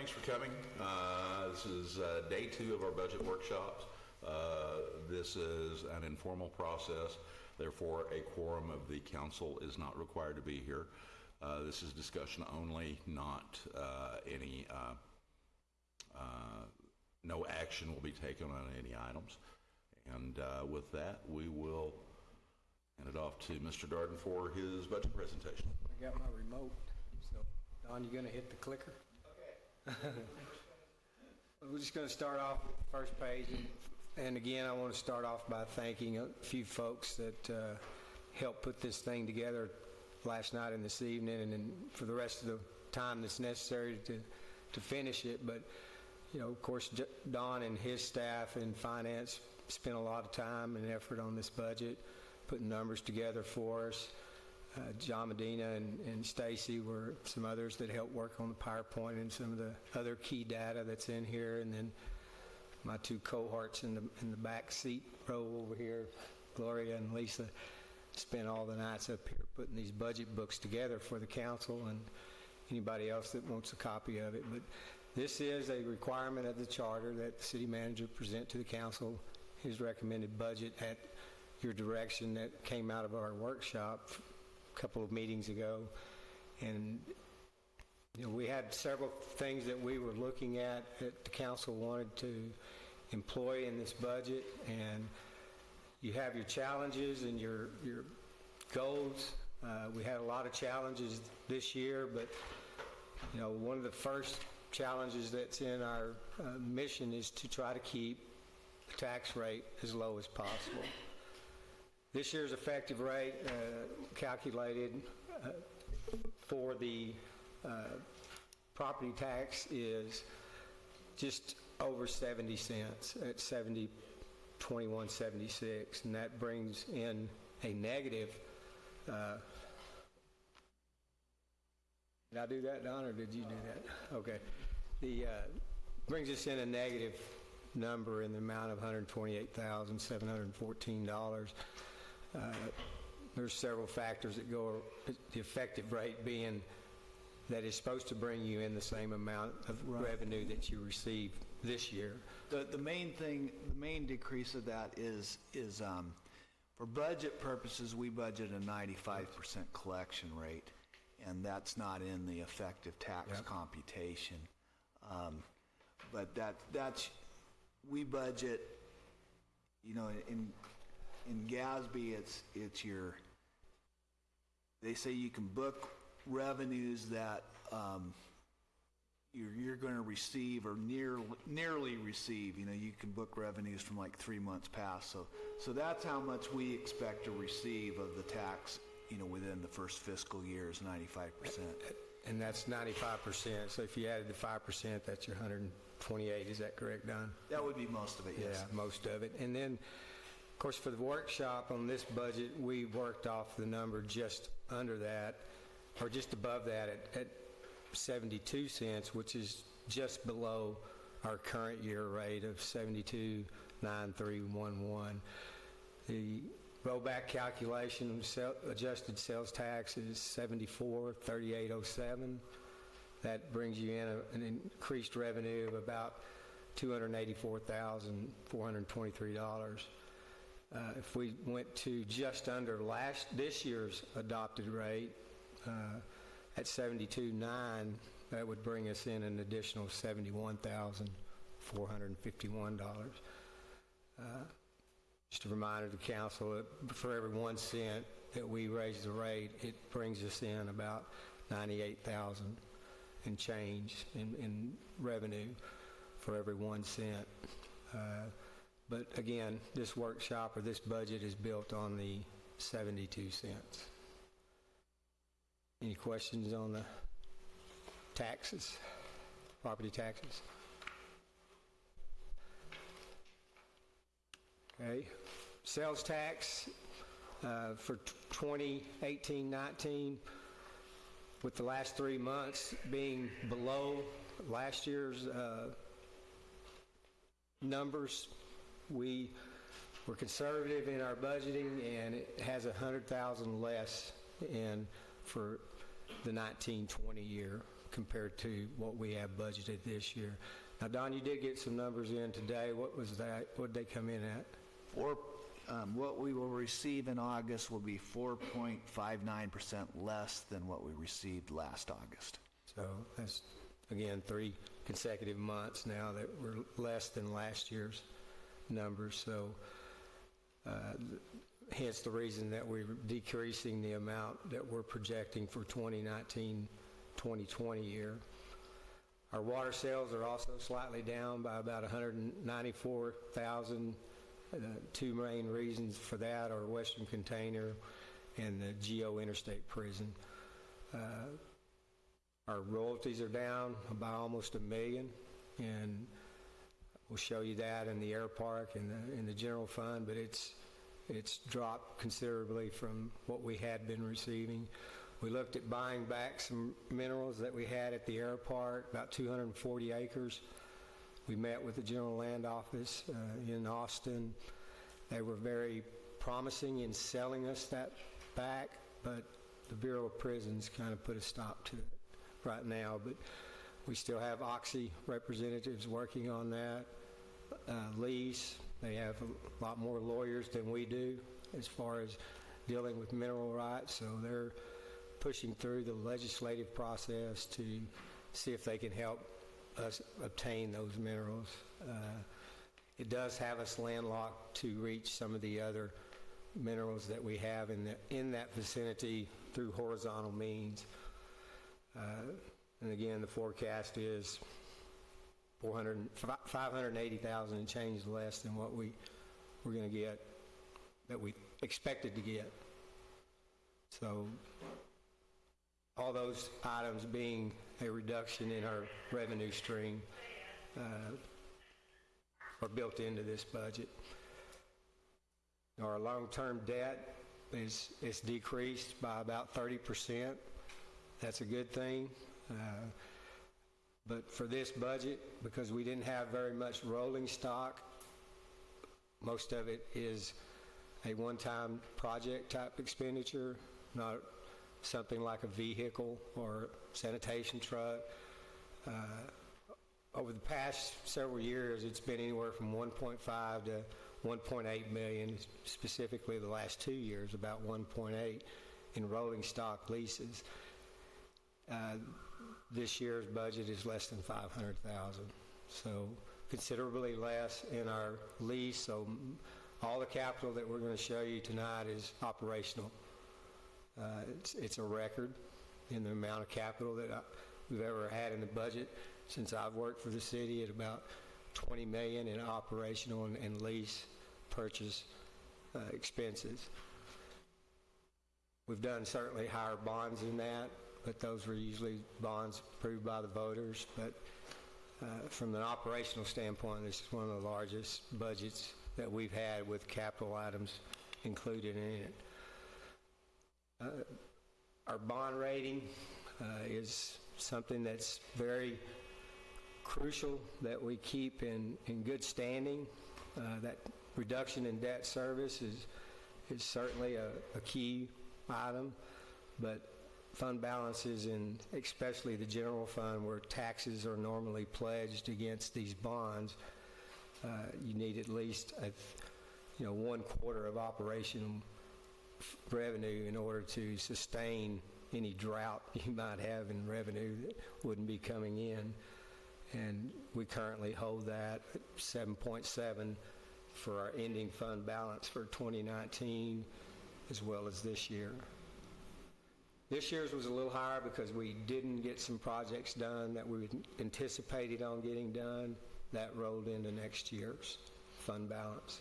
thanks for coming. This is day 2 of our budget workshops. This is an informal process, therefore a quorum of the council is not required to be here. This is discussion only, not no action will be taken on any items. And with that, we will hand it off to Mr. Darden for his budget presentation. I got my remote, so Don, you going to hit the clicker? Okay. We're just going to start off with the first page. And again, I want to start off by thanking a few folks that helped put this thing together last night and this evening, and then for the rest of the time that's necessary to finish it. But you know, of course, Don and his staff in finance spent a lot of time and effort on this budget, putting numbers together for us. John Medina and Stacy were some others that helped work on the PowerPoint and some of the other key data that's in here. And then my two cohorts in the back seat row over here, Gloria and Lisa, spent all the nights up here putting these budget books together for the council and anybody else that wants a copy of it. But this is a requirement of the charter that the city manager present to the council his recommended budget at your direction that came out of our workshop a couple of meetings ago. And you know, we had several things that we were looking at that the council wanted to employ in this budget, and you have your challenges and your goals. We had a lot of challenges this year, but you know, one of the first challenges that's in our mission is to try to keep the tax rate as low as possible. This year's effective rate calculated for the property tax is just over 70 cents at 21.76, and that brings in a negative. Did I do that, Don, or did you do that? Okay. The brings us in a negative number in the amount of $128,714. There's several factors that go, the effective rate being that is supposed to bring you in the same amount of revenue that you received this year. The main thing, the main decrease of that is for budget purposes, we budget a 95% collection rate, and that's not in the effective tax computation. But that's we budget, you know, in GASB, it's your, they say you can book revenues that you're going to receive or nearly receive. You know, you can book revenues from like 3 months past. So that's how much we expect to receive of the tax, you know, within the first fiscal year is 95%. And that's 95%. So if you added the 5%, that's your 128. Is that correct, Don? That would be most of it, yes. Yeah, most of it. And then, of course, for the workshop on this budget, we worked off the number just under that, or just above that at 72 cents, which is just below our current year rate of 72.9311. The rollback calculation of adjusted sales tax is 74.3807. That brings you in an increased revenue of about $284,423. If we went to just under this year's adopted rate at 72.9, that would bring us in an additional $71,451. Just a reminder to the council that for every 1 cent that we raise the rate, it brings us in about 98,000 and change in revenue for every 1 cent. But again, this workshop or this budget is built on the 72 cents. Any questions on the taxes, property taxes? Okay, sales tax for 2018-19, with the last 3 months being below last year's numbers. We were conservative in our budgeting, and it has 100,000 less in for the 19-20 year compared to what we have budgeted this year. Now, Don, you did get some numbers in today. What was that? What did they come in at? What we will receive in August will be 4.59% less than what we received last August. So that's, again, 3 consecutive months now that were less than last year's numbers. So hence the reason that we're decreasing the amount that we're projecting for 2019-2020 year. Our water sales are also slightly down by about $194,000. Two main reasons for that are Western Container and the Geo Interstate Prison. Our royalties are down by almost $1 million, and we'll show you that in the air park and in the general fund, but it's dropped considerably from what we had been receiving. We looked at buying back some minerals that we had at the air park, about 240 acres. We met with the General Land Office in Austin. They were very promising in selling us that back, but the Bureau of Prisons kind of put a stop to it right now. But we still have Oxy representatives working on that. Lease, they have a lot more lawyers than we do as far as dealing with mineral rights, so they're pushing through the legislative process to see if they can help us obtain those minerals. It does have us landlocked to reach some of the other minerals that we have in that vicinity through horizontal means. And again, the forecast is 580,000 and change less than what we're going to get, that we expected to get. So all those items being a reduction in our revenue stream are built into this budget. Our long-term debt is decreased by about 30%. That's a good thing. But for this budget, because we didn't have very much rolling stock, most of it is a one-time project type expenditure, not something like a vehicle or sanitation truck. Over the past several years, it's been anywhere from 1.5 to 1.8 million, specifically the last 2 years, about 1.8 in rolling stock leases. This year's budget is less than 500,000, so considerably less in our lease. So all the capital that we're going to show you tonight is operational. It's a record in the amount of capital that we've ever had in the budget since I've worked for the city, at about $20 million in operational and lease purchase expenses. We've done certainly higher bonds than that, but those were usually bonds approved by the voters. But from an operational standpoint, this is one of the largest budgets that we've had with capital items included in it. Our bond rating is something that's very crucial that we keep in good standing. That reduction in debt service is certainly a key item, but fund balances, and especially the general fund where taxes are normally pledged against these bonds, you need at least 1/4 of operational revenue in order to sustain any drought you might have in revenue that wouldn't be coming in. And we currently hold that at 7.7 for our ending fund balance for 2019 as well as this year. This year's was a little higher because we didn't get some projects done that we anticipated on getting done. That rolled into next year's fund balance.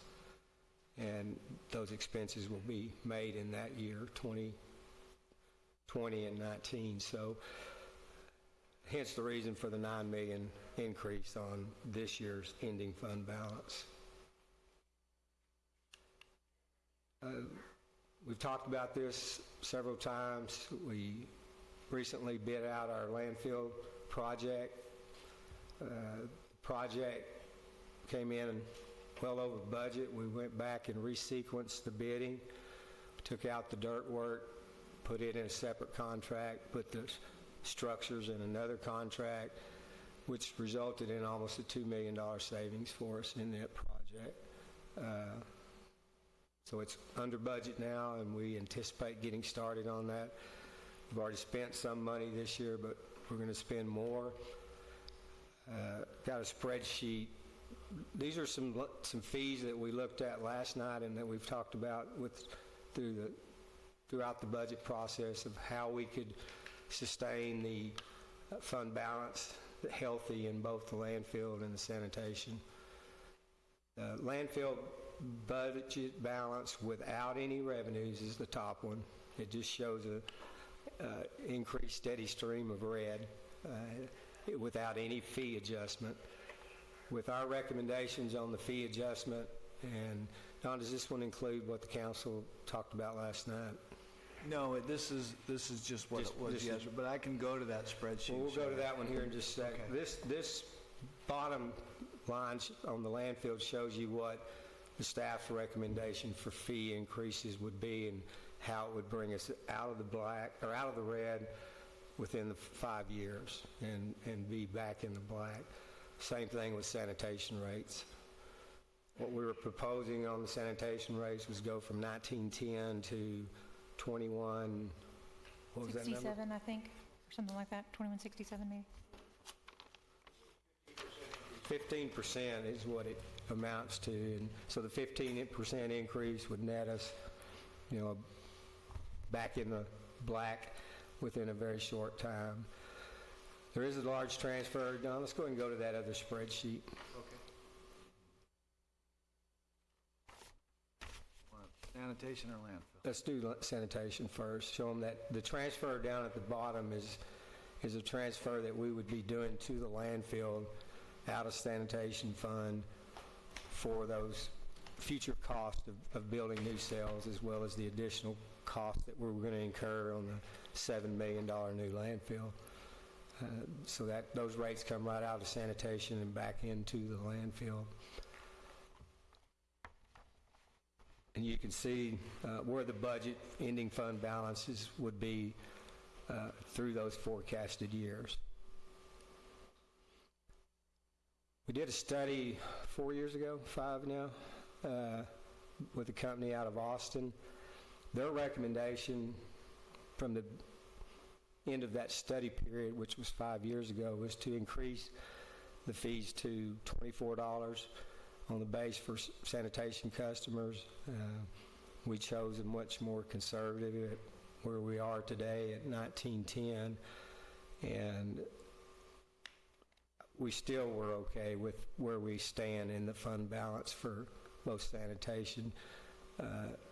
And those expenses will be made in that year, 2020 and 19. So hence the reason for the $9 million increase on this year's ending fund balance. We've talked about this several times. We recently bid out our landfill project. Project came in well over budget. We went back and resequenced the bidding, took out the dirt work, put it in a separate contract, put the structures in another contract, which resulted in almost a $2 million savings for us in that project. So it's under budget now, and we anticipate getting started on that. We've already spent some money this year, but we're going to spend more. Got a spreadsheet. These are some fees that we looked at last night and that we've talked about throughout the budget process of how we could sustain the fund balance healthy in both the landfill and the sanitation. The landfill budget balance without any revenues is the top one. It just shows a increased steady stream of red without any fee adjustment. With our recommendations on the fee adjustment, and Don, does this one include what the council talked about last night? No, this is just what it was, yes, but I can go to that spreadsheet. Well, we'll go to that one here in just a second. Okay. This bottom line on the landfill shows you what the staff's recommendation for fee increases would be and how it would bring us out of the black, or out of the red within the 5 years and be back in the black. Same thing with sanitation rates. What we were proposing on the sanitation rates was go from 1910 to 21, what was that number? 67, I think, or something like that, 2167 maybe. 15% is what it amounts to, and so the 15% increase would net us, back in the black within a very short time. There is a large transfer. Don, let's go ahead and go to that other spreadsheet. Okay. Sanitation or landfill? Let's do sanitation first. Show them that the transfer down at the bottom is a transfer that we would be doing to the landfill out of sanitation fund for those future costs of building new cells, as well as the additional costs that we're going to incur on the $7 million new landfill. So that those rates come right out of sanitation and back into the landfill. And you can see where the budget ending fund balances would be through those forecasted years. We did a study 4 years ago, 5 now, with a company out of Austin. Their recommendation from the end of that study period, which was 5 years ago, was to increase the fees to $24 on the base for sanitation customers. We chose a much more conservative at where we are today at $19.10, and we still were okay with where we stand in the fund balance for both sanitation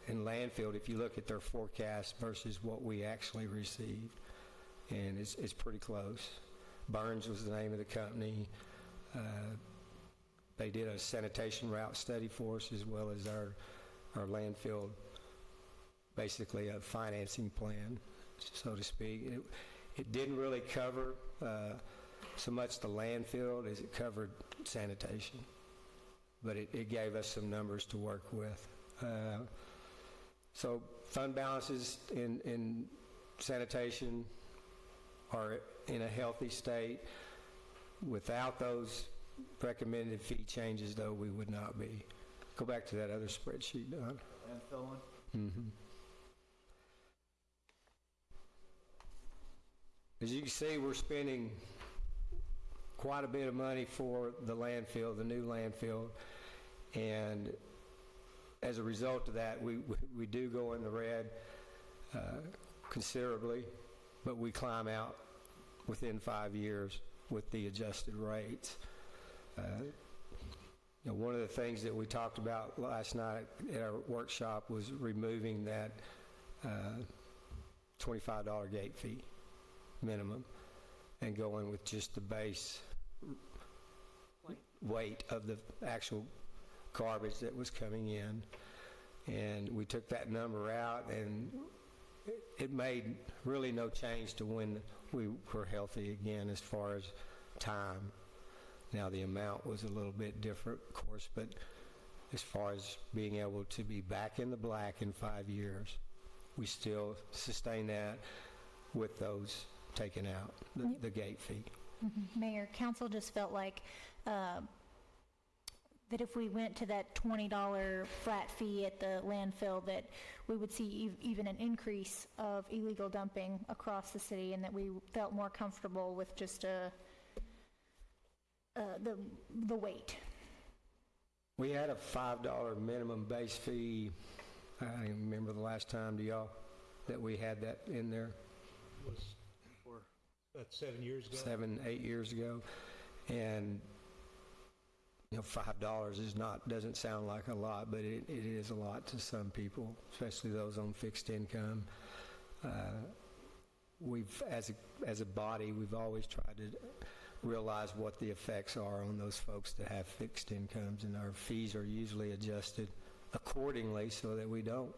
and landfill. If you look at their forecast versus what we actually received, and it's pretty close. Burns was the name of the company. They did a sanitation route study for us, as well as our landfill, basically a financing plan, so to speak. It didn't really cover so much the landfill as it covered sanitation, but it gave us some numbers to work with. So fund balances in sanitation are in a healthy state. Without those recommended fee changes, though, we would not be. Go back to that other spreadsheet, Don. Landfill one? Mm-hmm. As you can see, we're spending quite a bit of money for the landfill, the new landfill, and as a result of that, we do go in the red considerably, but we climb out within 5 years with the adjusted rates. One of the things that we talked about last night at our workshop was removing that $25 gate fee minimum and going with just the base weight of the actual garbage that was coming in. And we took that number out, and it made really no change to when we were healthy again as far as time. Now the amount was a little bit different, of course, but as far as being able to be back in the black in 5 years, we still sustain that with those taken out, the gate fee. Mayor, council just felt like that if we went to that $20 flat fee at the landfill, that we would see even an increase of illegal dumping across the city, and that we felt more comfortable with just the weight. We had a $5 minimum base fee. I don't even remember the last time, do y'all, that we had that in there? Was about 7 years ago. 7, 8 years ago. And, you know, $5 is doesn't sound like a lot, but it is a lot to some people, especially those on fixed income. As a body, we've always tried to realize what the effects are on those folks that have fixed incomes, and our fees are usually adjusted accordingly so that we don't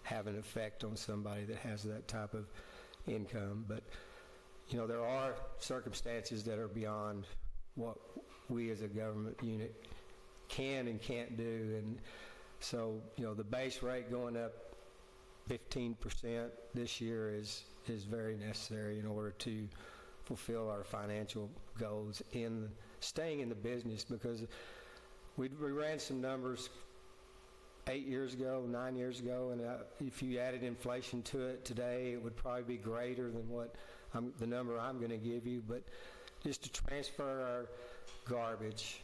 have an effect on somebody that has that type of income. But, you know, there are circumstances that are beyond what we as a government unit can and can't do. And so, you know, the base rate going up 15% this year is very necessary in order to fulfill our financial goals in staying in the business, because we ran some numbers 8 years ago, 9 years ago, and if you added inflation to it today, it would probably be greater than what the number I'm going to give you. But just to transfer our garbage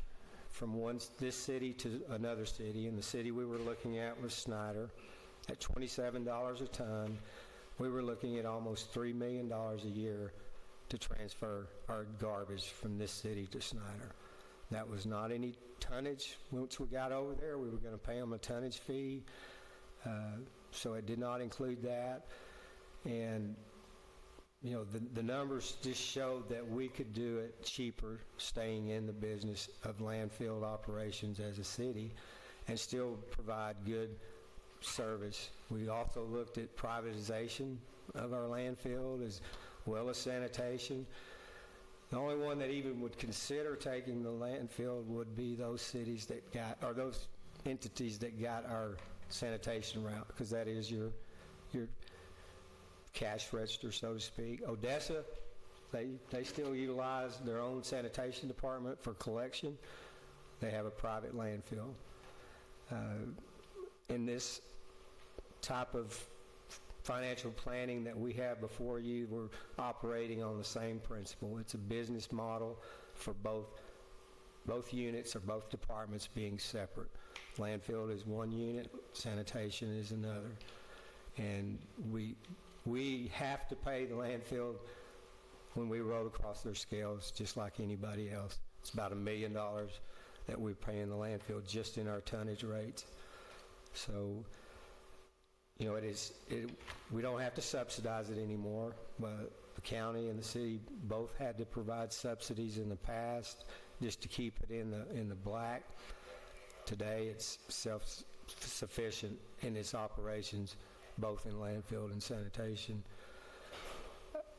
from this city to another city, and the city we were looking at was Snyder, at $27 a ton, we were looking at almost $3 million a year to transfer our garbage from this city to Snyder. That was not any tonnage. Once we got over there, we were going to pay them a tonnage fee, so it did not include that. And, you know, the numbers just showed that we could do it cheaper staying in the business of landfill operations as a city and still provide good service. We also looked at privatization of our landfill as well as sanitation. The only one that even would consider taking the landfill would be those cities that got, or those entities that got our sanitation route, because that is your cash register, so to speak. Odessa, they still utilize their own sanitation department for collection. They have a private landfill. In this type of financial planning that we have before you, we're operating on the same principle. It's a business model for both units or both departments being separate. Landfill is one unit, sanitation is another. And we have to pay the landfill when we roll across their scales just like anybody else. It's about $1 million that we're paying the landfill just in our tonnage rates. So, you know, we don't have to subsidize it anymore. But the county and the city both had to provide subsidies in the past just to keep it in the black. Today, it's self-sufficient in its operations, both in landfill and sanitation.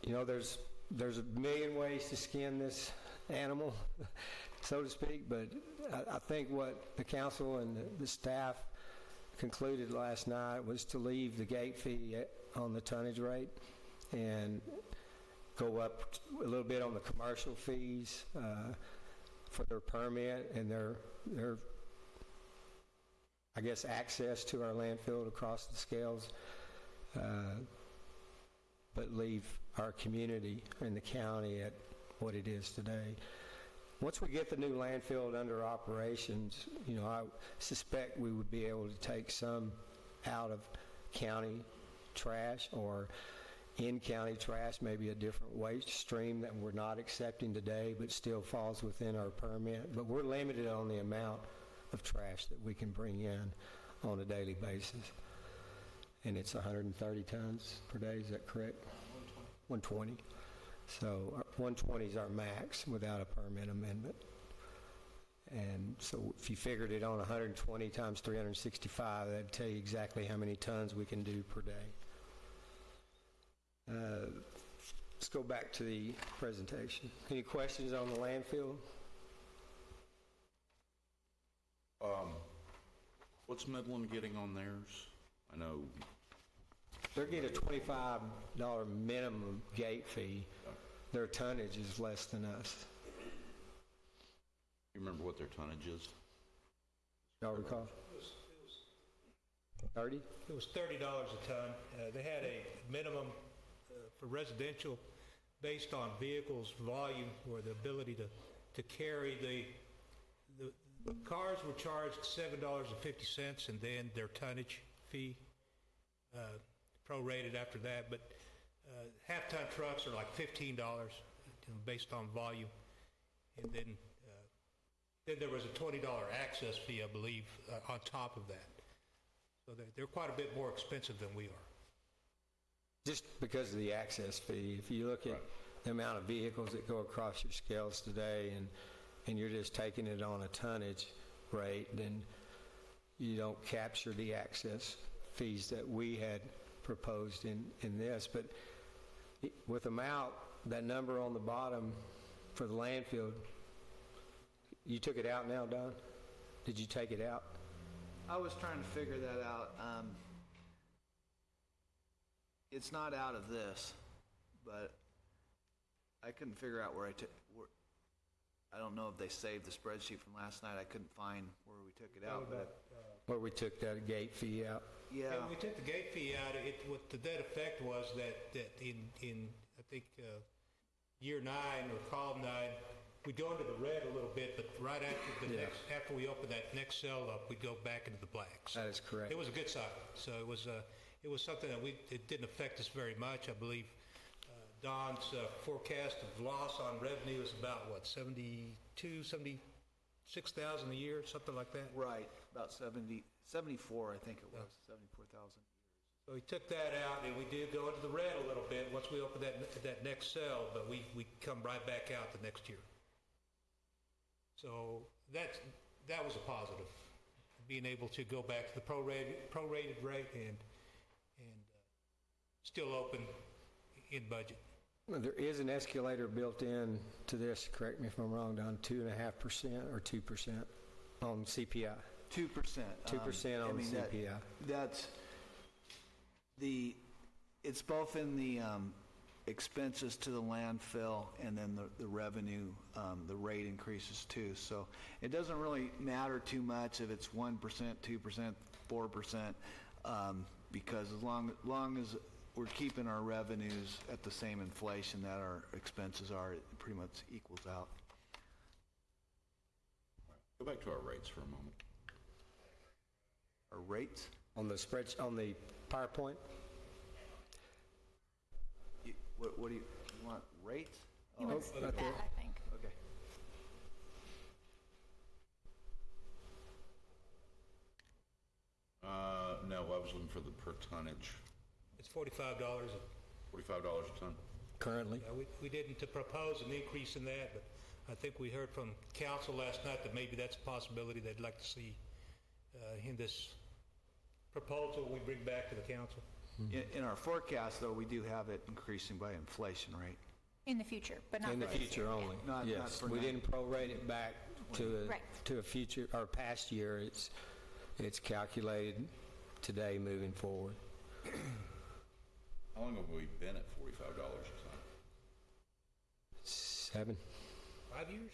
You know, there's a million ways to skin this animal, so to speak, but I think what the council and the staff concluded last night was to leave the gate fee on the tonnage rate and go up a little bit on the commercial fees for their permit and their I guess access to our landfill across the scales, but leave our community and the county at what it is today. Once we get the new landfill under operations, you know, I suspect we would be able to take some out of county trash or in county trash, maybe a different waste stream that we're not accepting today but still falls within our permit. But we're limited on the amount of trash that we can bring in on a daily basis. And it's 130 tons per day, is that correct? 120. So 120 is our max without a permit amendment. And so if you figured it on 120 times 365, that'd tell you exactly how many tons we can do per day. Let's go back to the presentation. Any questions on the landfill? What's Midland getting on theirs? I know They're getting a $25 minimum gate fee. Their tonnage is less than us. You remember what their tonnage is? Y'all recall? 30? It was $30 a ton. They had a minimum for residential based on vehicles volume or the ability to carry. The cars were charged $7.50 and then their tonnage fee prorated after that. But half-ton trucks are like $15 based on volume. And then there was a $20 access fee, I believe, on top of that. So they're quite a bit more expensive than we are. Just because of the access fee. If you look at the amount of vehicles that go across your scales today and you're just taking it on a tonnage rate, then you don't capture the access fees that we had proposed in this. But with them out, that number on the bottom for the landfill, you took it out now, Don? Did you take it out? I was trying to figure that out. It's not out of this, but I couldn't figure out where I don't know if they saved the spreadsheet from last night. I couldn't find where we took it out. But Where we took that gate fee out? yeah, And we took the gate fee out. What the net effect was that in I think year 9 or column 9, we'd go into the red a little bit, but right after after we opened that next cell up, we'd go back into the blacks. That is correct. It was a good sign. So it was something that it didn't affect us very much. I believe Don's forecast of loss on revenue is about, what, 76,000 a year, something like that? right, about 74, I think it was, 74,000. So we took that out, and we did go into the red a little bit once we opened that next cell, but we come right back out the next year. So that was a positive, being able to go back to the prorated rate and still open in budget. Well, there is an escalator built in to this, correct me if I'm wrong, Don, 2.5% or 2% on CPI? 2%. 2% on CPI. That's it's both in the expenses to the landfill and then the revenue, the rate increases too. So it doesn't really matter too much if it's 1%, 2%, 4%, because as long as we're keeping our revenues at the same inflation that our expenses are, it pretty much equals out. Go back to our rates for a moment. Our rates? On the on the PowerPoint? What do you want, rates? He wants right that, there. I think. Okay. No, I was looking for the per tonnage, It's $45. $45 a ton. Currently? We didn't propose an increase in that, but I think we heard from council last night that maybe that's a possibility they'd like to see in this proposal we bring back to the council. In our forecast, though, we do have it increasing by inflation, right? In the future, but not In the for this future year. only? Not Yes, for we now. didn't prorate it back Right. to a future, or past year. It's calculated today moving forward. How long have we been at $45 a ton? 7? 5 years?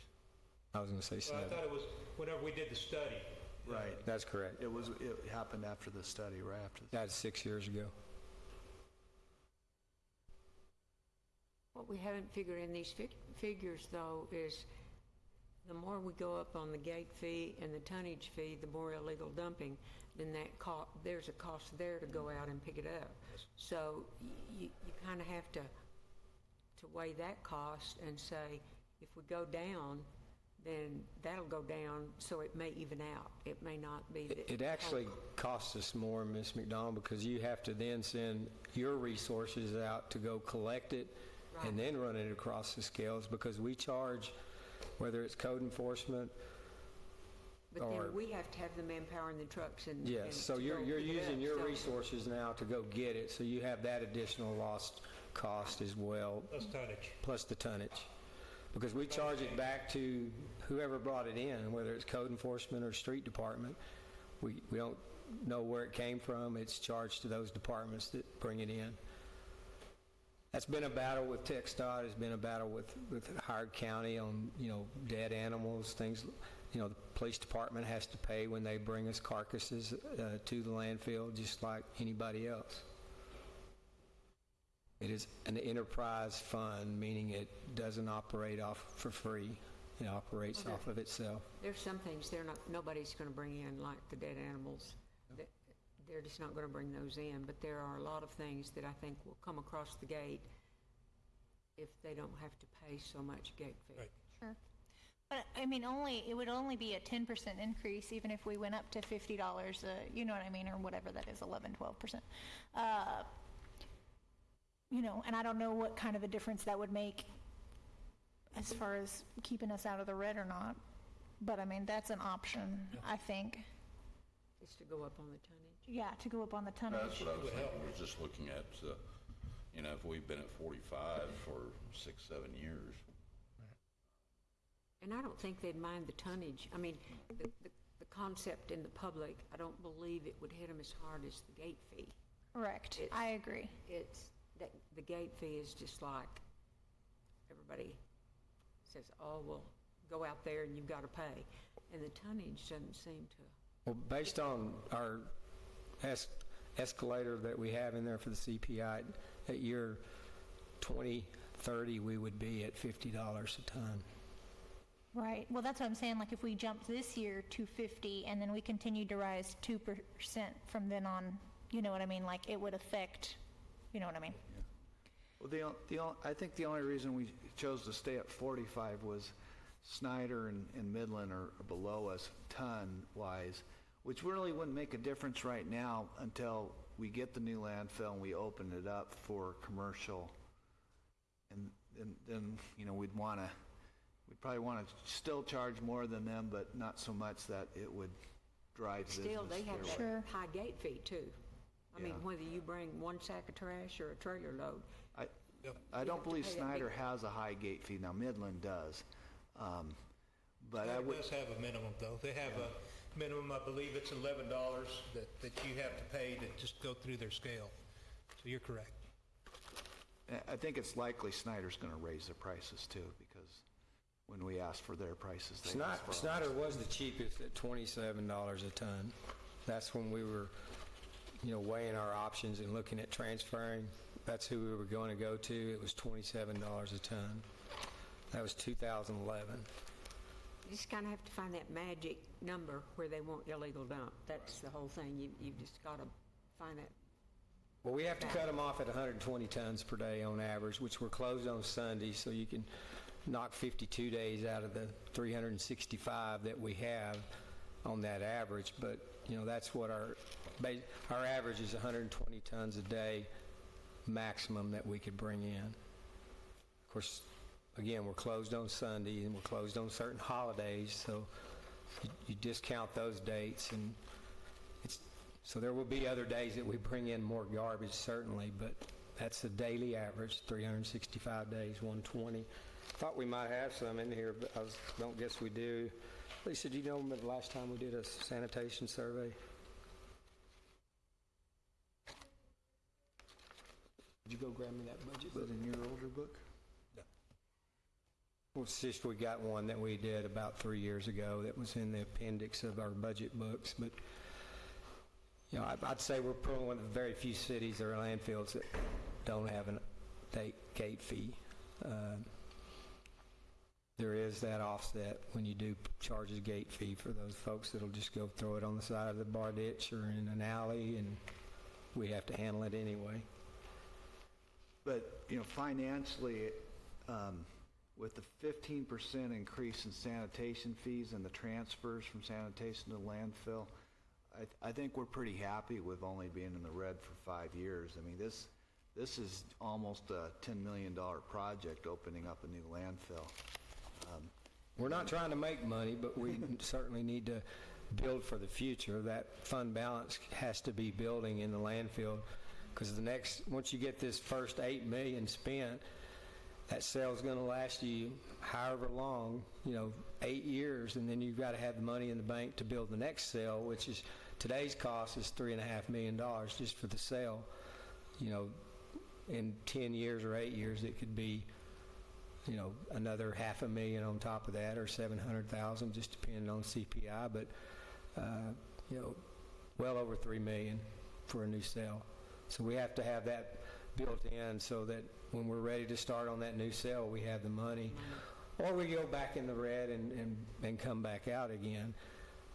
I was going to say Well, I 7. thought it was whenever we did the study. Right. That's correct. It happened after the study, right after the That's 6 years ago. What we haven't figured in these figures, though, is the more we go up on the gate fee and the tonnage fee, the more illegal dumping, then there's a cost there to go out and pick it up. So you kind of have to weigh that cost and say, if we go down, then that'll go down, so it may even out. It may not be that. It actually costs us more, Ms. McDonald, because you have to then send your resources out to go collect it and then run it across the scales, because we charge, whether it's code enforcement. But then we have to have the manpower and the trucks and. Yes, and so to you're go pick it using up. your So- resources now to go get it, so you have that additional lost cost as well, Plus tonnage. plus the tonnage. Because we charge it back to whoever brought it in, whether it's code enforcement or street department. We don't know where it came from, it's charged to those departments that bring it in. That's been a battle with TxDOT, it's been a battle with Howard County on, dead animals, things, the police department has to pay when they bring us carcasses to the landfill, just like anybody else. It is an enterprise fund, meaning it doesn't operate off for free. It operates off of itself. There's some things nobody's going to bring in, like the dead animals. They're just not going to bring those in, but there are a lot of things that I think will come across the gate if they don't have to pay so much gate fee. Right. Sure. But, I mean, it would only be a 10% increase, even if we went up to $50, you know what I mean, or whatever that is, 11, 12%. And I don't know what kind of a difference that would make as far as keeping us out of the red or not. But, I mean, that's an option, I think. Just to go up on the tonnage. Yeah, to go up on the tonnage. That's what I was thinking, was just looking at, if we've been at 45 for 6-7 years. And I don't think they'd mind the tonnage. I mean, the concept in the public, I don't believe it would hit them as hard as the gate fee. Correct. I agree. It's that the gate fee is just like everybody says, oh, well, go out there and you've got to pay. And the tonnage doesn't seem to. Well, based on our escalator that we have in there for the CPI, at year 2030, we would be at $50 a ton. Right. Well, that's what I'm saying. Like, if we jumped this year to 50 and then we continued to rise 2% from then on, you know what I mean? Like, it would affect, you know what I mean? Well, I think the only reason we chose to stay at 45 was Snyder and Midland are below us ton-wise, which really wouldn't make a difference right now until we get the new landfill and we open it up for commercial. And then, we'd probably want to still charge more than them, but not so much that it would drive business. Still, they have that Sure. high gate fee too. I mean, Yeah. whether you bring one sack of trash or a trailer load. I don't believe pay that Snyder big- has a high gate fee. Now, Midland does. But I It would, does have a minimum, though. They have a minimum, I believe it's $11 that you have to pay to just go through their scale. So you're correct. I think it's likely Snyder's going to raise their prices too, because when we asked for their prices, they asked for ours. Snyder was the cheapest at $27 a ton. That's when we were, weighing our options and looking at transferring. That's who we were going to go to. It was $27 a ton. That was 2011. You just kind of have to find that magic number where they want illegal dump. That's the whole thing. You've just got to find that. Well, we have to cut them off at 120 tons per day on average, which we're closed on Sunday, so you can knock 52 days out of the 365 that we have on that average. But, that's what our average is, 120 tons a day maximum that we could bring in. Of course, again, we're closed on Sunday and we're closed on certain holidays, so you discount those dates, and so there will be other days that we bring in more garbage, certainly, but that's the daily average, 365 days, 120. Thought we might have some in here, but I don't guess we do. Lisa, do you know the last time we did a sanitation survey? Did you go grab me that budget Is book? it in your older book? Well, it's just we got one that we did about 3 years ago that was in the appendix of our budget books, but I'd say we're probably one of the very few cities or landfills that don't have a gate fee. There is that offset when you do charge a gate fee for those folks that'll just go throw it on the side of the bar ditch or in an alley, and we have to handle it anyway. But, financially, with the 15% increase in sanitation fees and the transfers from sanitation to landfill, I think we're pretty happy with only being in the red for 5 years. I mean, this is almost a $10 million project, opening up a new landfill. We're not trying to make money, but we certainly need to build for the future. That fund balance has to be building in the landfill, because once you get this first $8 million spent, that sale's going to last you however long, 8 years, and then you've got to have the money in the bank to build the next sale, which is today's cost is $3.5 million just for the sale. You know, in 10 years or 8 years, it could be, you know, another $500,000 on top of that, or $700,000, just depending on CPI. But you know, well over $3 million for a new cell. So we have to have that built in so that when we're ready to start on that new cell, we have the money. Or we go back in the red and come back out again.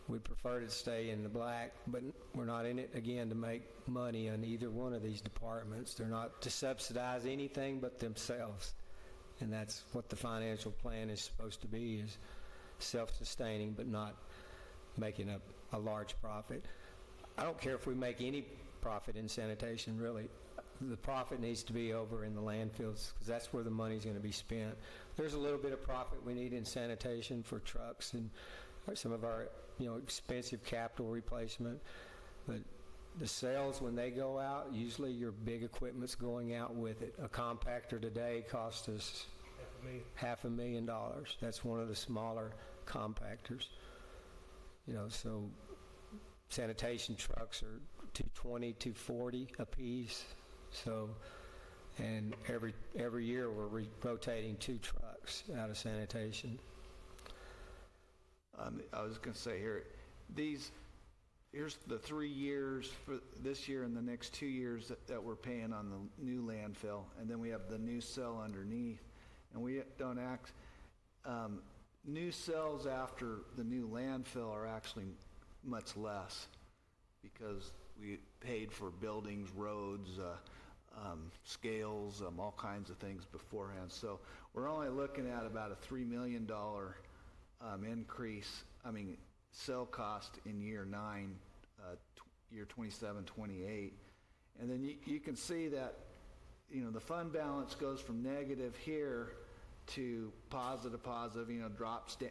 We'd prefer to stay in the black, but we're not in it, again, to make money on either one of these departments. They're not to subsidize anything but themselves. And that's what the financial plan is supposed to be, is self-sustaining but not making a large profit. I don't care if we make any profit in sanitation, really. The profit needs to be over in the landfills, because that's where the money's going to be spent. There's a little bit of profit we need in sanitation for trucks and some of our, you know, expensive capital replacement. But the sales, when they go out, usually your big equipment's going out with it. A compactor today costs us $500,000. That's one of the smaller compactors. You know, so sanitation trucks are $220, $240 a piece. So, and every year we're rotating 2 trucks out of sanitation. I was going to say here, here's the 3 years for this year and the next 2 years that we're paying on the new landfill, and then we have the new cell underneath. And we don't new cells after the new landfill are actually much less, because we paid for buildings, roads, scales, all kinds of things beforehand. So we're only looking at about a $3 million increase, cell cost in year 9, year 27, 28. And then you can see that, you know, the fund balance goes from negative here to positive, you know,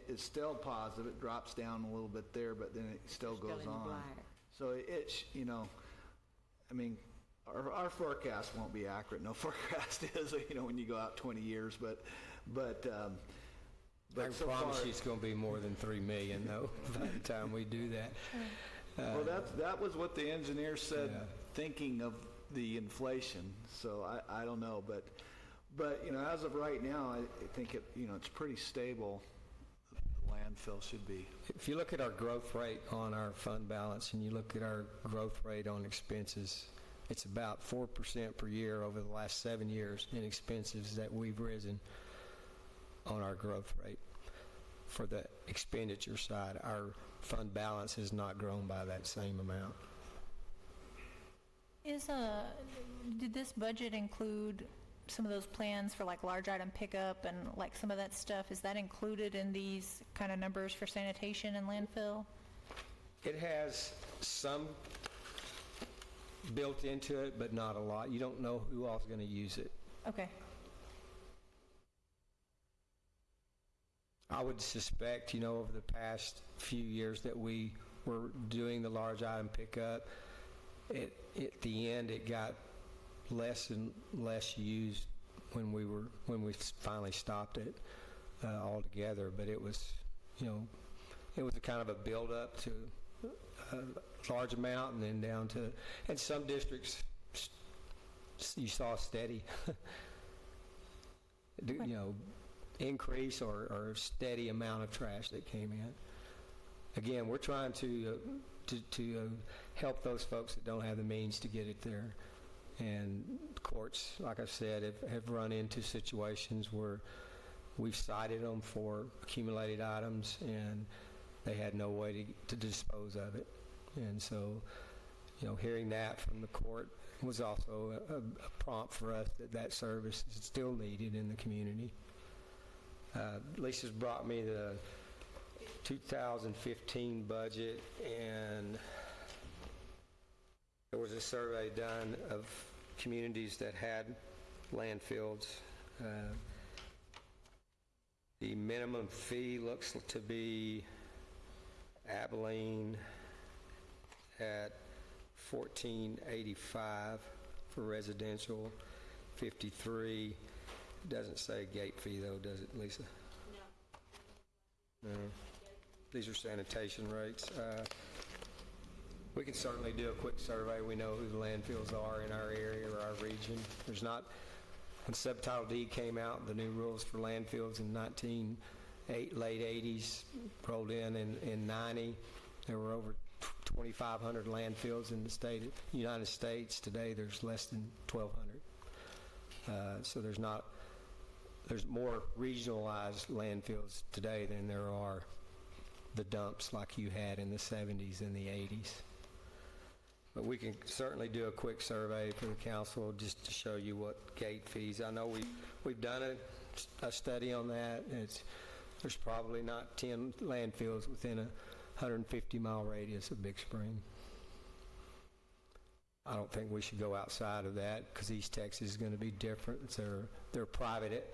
it's still positive, it drops down a little bit there, but then it still goes in the on. black. So it's, you know, our forecast won't be accurate. No forecast is, you know, when you go out 20 years, but I can so promise far, you it's going to be more than $3 million, though, by the time we do that. well, that was what the engineer said, Yeah. thinking of the inflation. So I don't know, but you know, as of right now, I think it's pretty stable. The landfill should be. If you look at our growth rate on our fund balance and you look at our growth rate on expenses, it's about 4% per year over the last 7 years in expenses that we've risen on our growth rate. For the expenditure side, our fund balance has not grown by that same amount. Did this budget include some of those plans for like large item pickup and like some of that stuff? Is that included in these kind of numbers for sanitation and landfill? It has some built into it, but not a lot. You don't know who else is going to use it. Okay. I would suspect, you know, over the past few years that we were doing the large item pickup, at the end it got less and less used when we finally stopped it altogether. But it was, you know, it was a kind of a build up to a large amount and then down to, and some districts you saw steady, you know, increase or steady amount of trash that came in. Again, we're trying to help those folks that don't have the means to get it there. And courts, like I said, have run into situations where we've cited them for accumulated items and they had no way to dispose of it. And so, you know, hearing that from the court was also a prompt for us that service is still needed in the community. Lisa's brought me the 2015 budget, and there was a survey done of communities that had landfills. The minimum fee looks to be Abilene at $14.85 for residential, 53. Doesn't say gate fee though, does it, Lisa? No. These are sanitation rates. We can certainly do a quick survey. We know who the landfills are in our area or our region. There's not, when Subtitle D came out, the new rules for landfills in late 80s, rolled in 90, there were over 2,500 landfills in the United States. Today, there's less than 1,200. So there's more regionalized landfills today than there are the dumps like you had in the 70s and the 80s. But we can certainly do a quick survey for the council just to show you what gate fees. I know we've done a study on that. There's probably not 10 landfills within a 150-mile radius of Big Spring. I don't think we should go outside of that because East Texas is going to be different. They're private,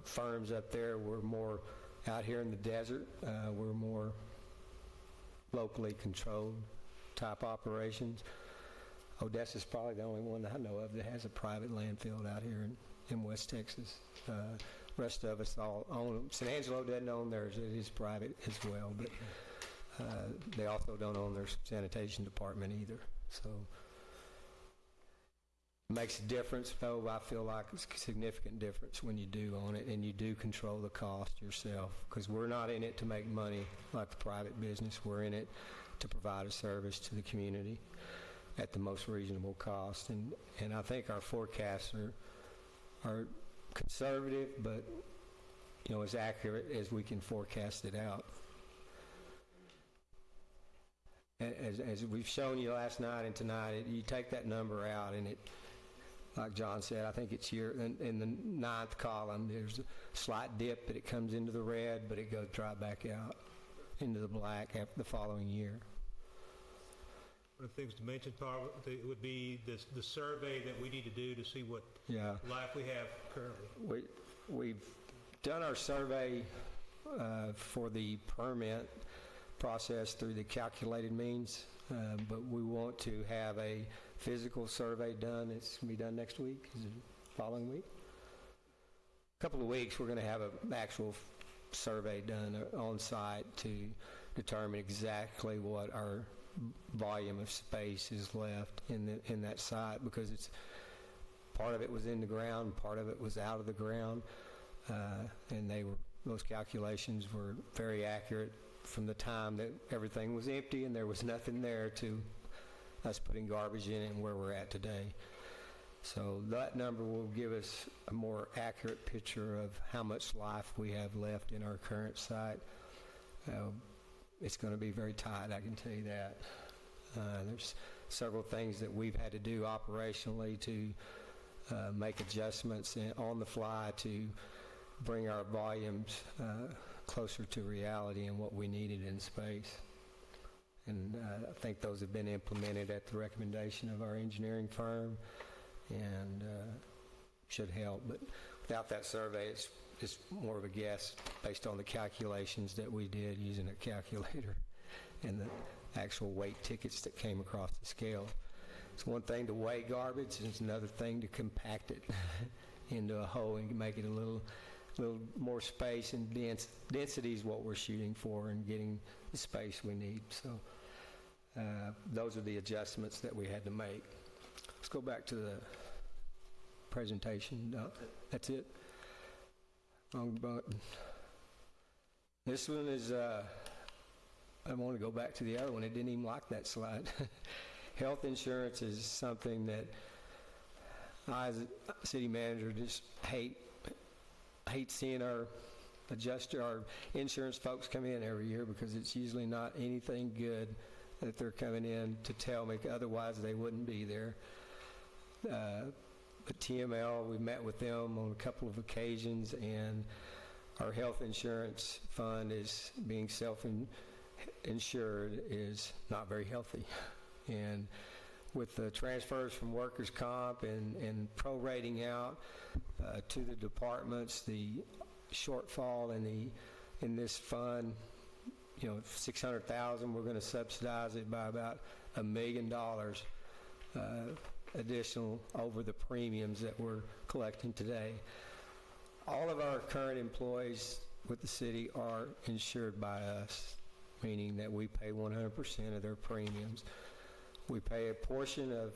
firms up there. We're more out here in the desert. We're more locally controlled type operations. Odessa's probably the only one that I know of that has a private landfill out here in West Texas. Rest of us all own them. San Angelo doesn't own theirs. It is private as well, but they also don't own their sanitation department either. So it makes a difference, though. I feel like it's a significant difference when you do own it and you do control the cost yourself, because we're not in it to make money like the private business. We're in it to provide a service to the community at the most reasonable cost. And I think our forecasts are conservative, but as accurate as we can forecast it out. As we've shown you last night and tonight, you take that number out, and it, like John said, I think it's in the 9th column. There's a slight dip, but it comes into the red, but it goes right back out into the black after the following year. One of the things to mention, Paul, would be the survey that we need to do to see what life we have currently. We've done our survey for the permit process through the calculated means, but we want to have a physical survey done. It's going to be done next week. Is it following week? A couple of weeks, we're going to have an actual survey done on site to determine exactly what our volume of space is left in that site, because it's part of it was in the ground, part of it was out of the ground, and those calculations were very accurate from the time that everything was empty and there was nothing there to us putting garbage in it and where we're at today. So that number will give us a more accurate picture of how much life we have left in our current site. It's going to be very tight, I can tell you that. There's several things that we've had to do operationally to make adjustments on the fly to bring our volumes closer to reality and what we needed in space. And I think those have been implemented at the recommendation of our engineering firm, and should help. But without that survey, it's more of a guess based on the calculations that we did using a calculator and the actual weight tickets that came across the scale. It's one thing to weigh garbage, and it's another thing to compact it into a hole and make it a little more space, and density is what we're shooting for and getting the space we need. So those are the adjustments that we had to make. Let's go back to the presentation. That's it. Wrong button. This one is, I want to go back to the other one. It didn't even like that slide. Health insurance is something that I, as a city manager, just hate seeing our insurance folks come in every year, because it's usually not anything good that they're coming in to tell me, otherwise they wouldn't be there. But TML, we met with them on a couple of occasions, and our health insurance fund is being self-insured is not very healthy. And with the transfers from workers' comp and prorating out to the departments, the shortfall in this fund, $600,000, we're going to subsidize it by about $1 million additional over the premiums that we're collecting today. All of our current employees with the city are insured by us. meaning that we pay 100% of their premiums. We pay a portion of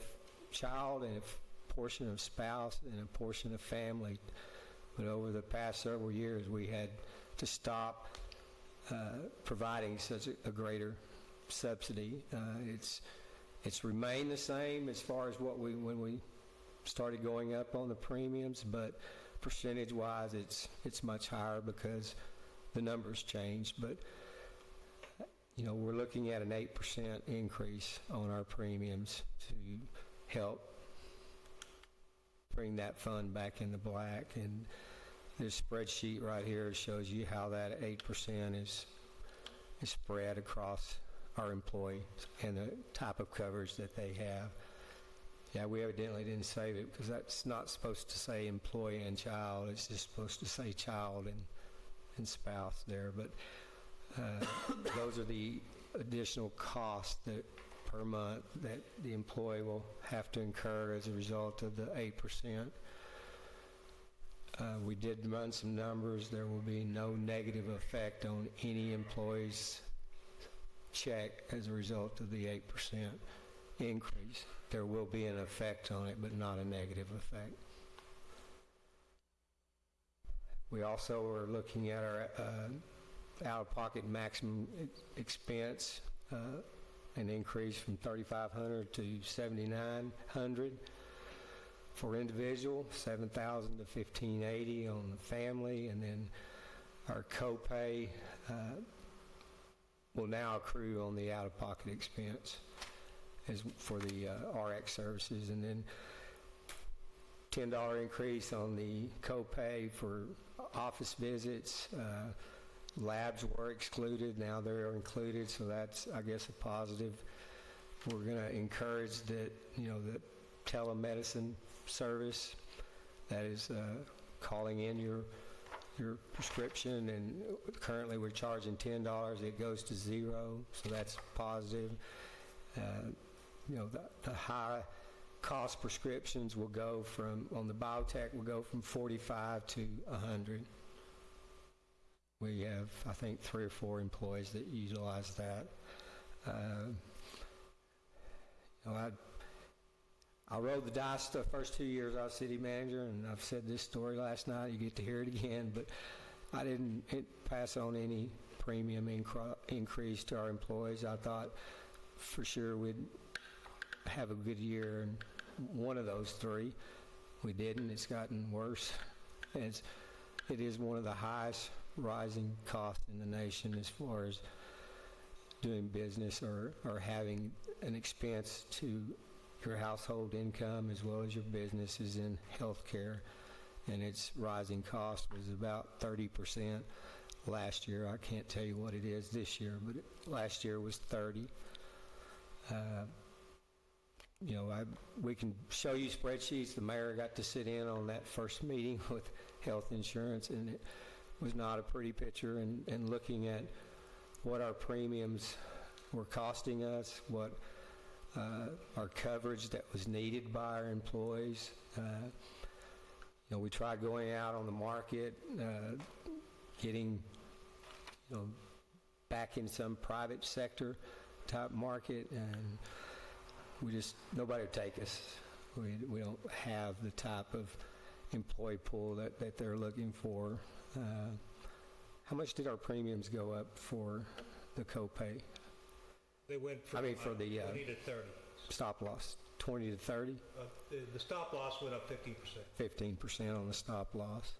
child and a portion of spouse and a portion of family. But over the past several years, we had to stop providing such a greater subsidy. It's remained the same as far as when we started going up on the premiums, but percentage-wise, it's much higher because the numbers changed. But we're looking at an 8% increase on our premiums to help bring that fund back in the black. And this spreadsheet right here shows you how that 8% is spread across our employees and the type of coverage that they have. Yeah, we evidently didn't save it because that's not supposed to say employee and child. It's just supposed to say child and spouse there. But those are the additional costs that per month that the employee will have to incur as a result of the 8%. We did run some numbers. There will be no negative effect on any employee's check as a result of the 8% increase. There will be an effect on it, but not a negative effect. We also are looking at our out-of-pocket maximum expense, an increase from $3,500 to $7,900 for individual, $7,000 to $1,580 on the family, and then our copay will now accrue on the out-of-pocket expense as for the RX services, and then $10 increase on the copay for office visits. Labs were excluded, now they're included, so that's, I guess, a positive. We're going to encourage that, the telemedicine service, that is calling in your prescription, and currently we're charging $10, it goes to $0, so that's positive. The high cost prescriptions will go from, on the biotech, will go from 45 to 100. We have, I think, 3 or 4 employees that utilize that. I rode the dice the first 2 years I was city manager, and I've said this story last night, you get to hear it again, but I didn't pass on any premium increase to our employees. I thought for sure we'd have a good year, and one of those 3, we didn't. It's gotten worse. It is one of the highest rising costs in the nation as far as doing business or having an expense to your household income as well as your business is in health care, and its rising cost was about 30% last year. I can't tell you what it is this year, but last year was 30. We can show you spreadsheets. The mayor got to sit in on that first meeting with health insurance, and it was not a pretty picture. And looking at what our premiums were costing us, what our coverage that was needed by our employees. We tried going out on the market, getting back in some private sector type market, and nobody would take us. We don't have the type of employee pool that they're looking for. How much did our premiums go up for the copay? They went from for the 20 to 30. stop loss, 20 to 30? The stop loss went up 15%. 15% on the stop loss.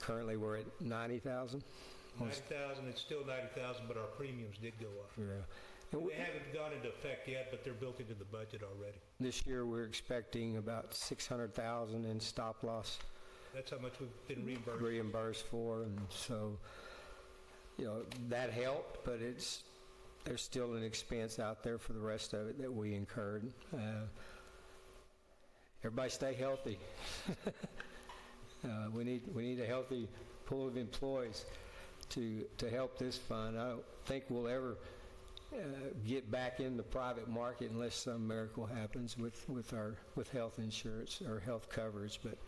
Currently, we're at 90,000. 90,000, it's still 90,000, but our premiums did go up. Yeah. They haven't gone into effect yet, but they're built into the budget already. This year, we're expecting about 600,000 in stop loss That's how much we've been reimbursed. reimbursed for, and so that helped, but there's still an expense out there for the rest of it that we incurred. Everybody stay healthy. We need a healthy pool of employees to help this fund. I don't think we'll ever get back in the private market unless some miracle happens with health insurance or health coverage. But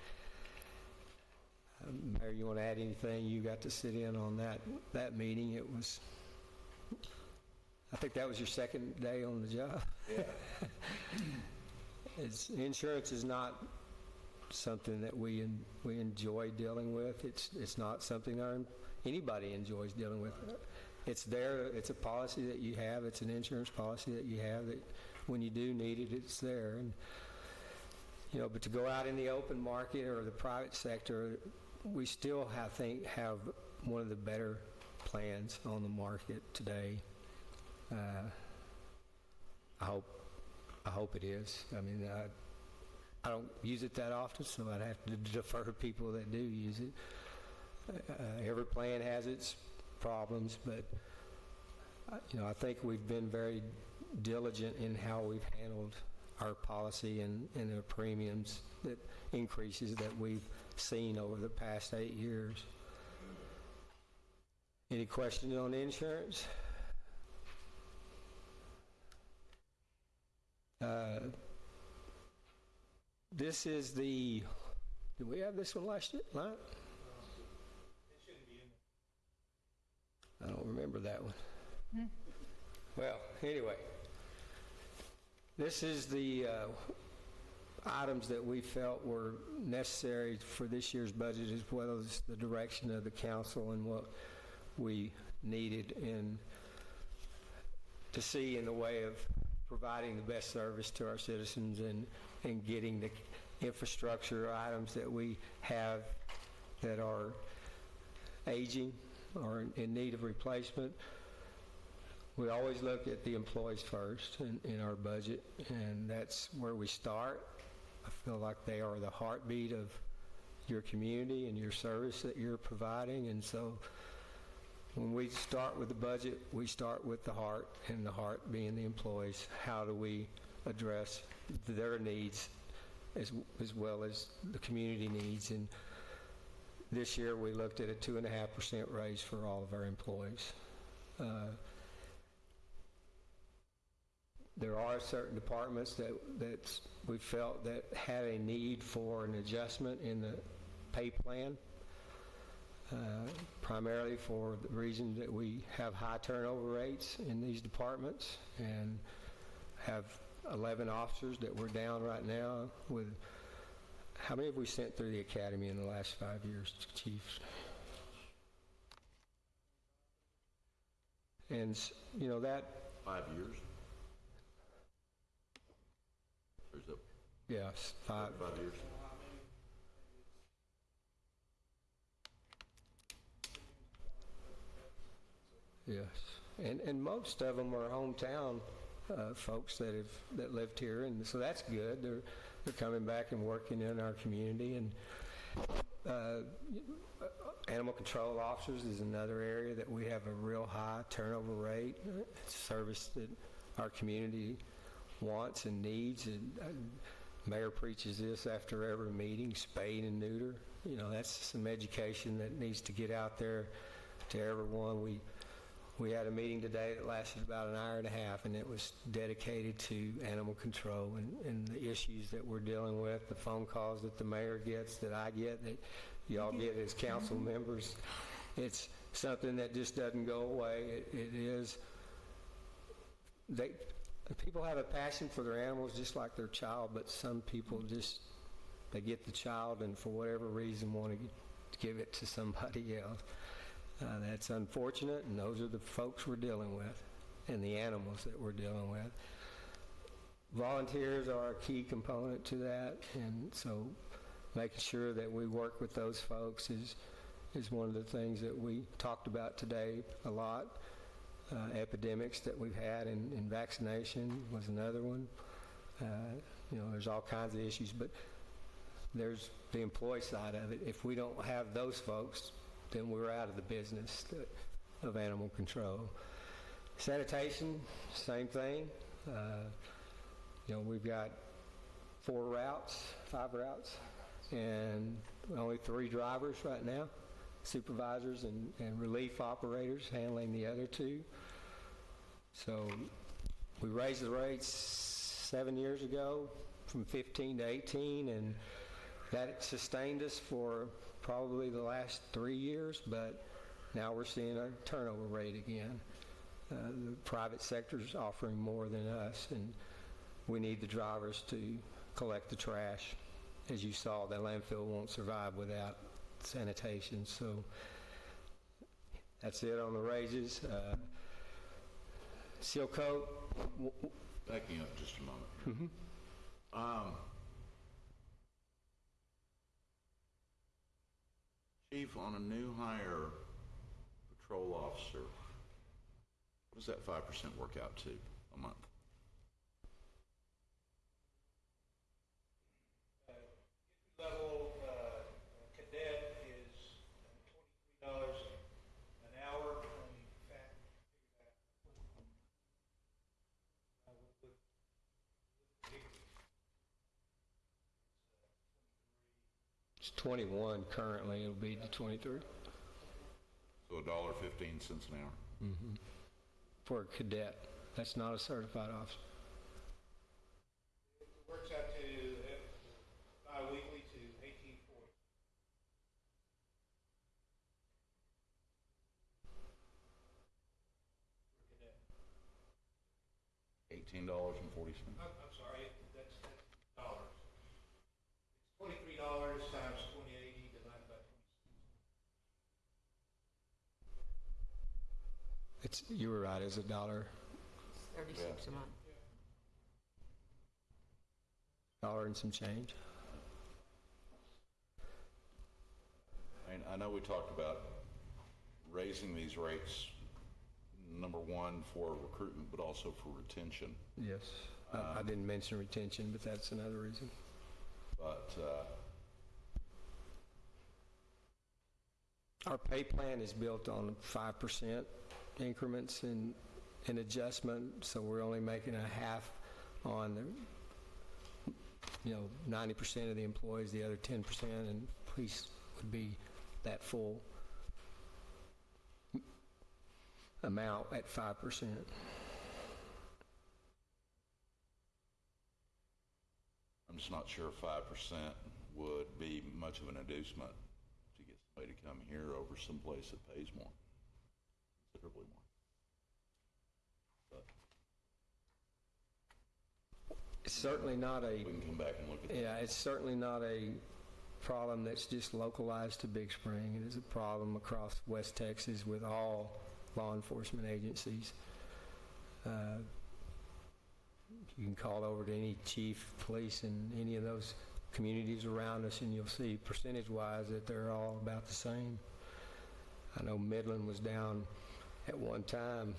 Mayor, you want to add anything? You got to sit in on that meeting. It was I think that was your second day on the job. Yeah. Insurance is not something that we enjoy dealing with. It's not something anybody enjoys dealing with. It's there. It's a policy that you have. It's an insurance policy that you have that when you do need it, it's there. And but to go out in the open market or the private sector, we still have one of the better plans on the market today. I hope it is. I mean, I don't use it that often, so I'd have to defer to people that do use it. Every plan has its problems, but I think we've been very diligent in how we've handled our policy and the premiums that increases that we've seen over the past 8 years. Any questions on insurance? This is did we have this one last year? No? I don't remember that one. Well, anyway, this is the items that we felt were necessary for this year's budget, as well as the direction of the council and what we needed to see in the way of providing the best service to our citizens and getting the infrastructure items that we have that are aging or in need of replacement. We always look at the employees first in our budget, and that's where we start. I feel like they are the heartbeat of your community and your service that you're providing, and so when we start with the budget, we start with the heart, and the heart being the employees. How do we address their needs as well as the community needs? And this year we looked at a 2.5% raise for all of our employees. There are certain departments that we felt that had a need for an adjustment in the pay plan. Primarily for the reason that we have high turnover rates in these departments and have 11 officers that we're down right now with. How many have we sent through the academy in the last 5 years, Chief? And that 5 years? There's a yes, 5 years. Yes, and most of them are hometown folks that lived here, and so that's good. They're coming back and working in our community, and animal control officers is another area that we have a real high turnover rate. It's a service that our community wants and needs, and Mayor preaches this after every meeting: spade and neuter. That's some education that needs to get out there to everyone. We had a meeting today that lasted about an hour and a half, and it was dedicated to animal control and the issues that we're dealing with, the phone calls that the mayor gets, that I get, that y'all get as council members. It's something that just doesn't go away. It is. People have a passion for their animals just like their child, but some people they get the child and for whatever reason want to give it to somebody else. That's unfortunate, and those are the folks we're dealing with and the animals that we're dealing with. Volunteers are a key component to that, and so making sure that we work with those folks is one of the things that we talked about today a lot. Epidemics that we've had in vaccination was another one. There's all kinds of issues, but there's the employee side of it. If we don't have those folks, then we're out of the business of animal control. Sanitation, same thing. We've got 5 routes, and only 3 drivers right now, supervisors and relief operators handling the other 2. So we raised the rates 7 years ago from 15 to 18, and that sustained us for probably the last 3 years, but now we're seeing a turnover rate again. The private sector's offering more than us, and we need the drivers to collect the trash. As you saw, the landfill won't survive without sanitation, so that's it on the raises. Seal coat, Backing up just a moment here. Chief, on a new hire patrol officer, what does that 5% work out to a month? Level cadet is $23 an hour. In fact, it's 21 currently, it'll be to 23 So $1.15 an hour? for a cadet. That's not a certified officer. it works out to bi-weekly to $18.40. $18.40. I'm sorry, that's dollars. It's $23 times 2080 divided by 26. You were right, it's $1. 36 a month. Dollar and some change. I know we talked about raising these rates, number one, for recruitment, but also for retention. Yes. I didn't mention retention, but that's another reason. But Our pay plan is built on 5% increments in adjustment, so we're only making a half on the 90% of the employees, the other 10%, and police would be that full amount at 5%. I'm just not sure 5% would be much of an inducement to get somebody to come here over someplace that pays more, considerably more. But It's certainly not a, we can come back and look at that. yeah, it's certainly not a problem that's just localized to Big Spring. It is a problem across West Texas with all law enforcement agencies. You can call over to any chief of police in any of those communities around us, and you'll see percentage-wise that they're all about the same. I know Midland was down at one time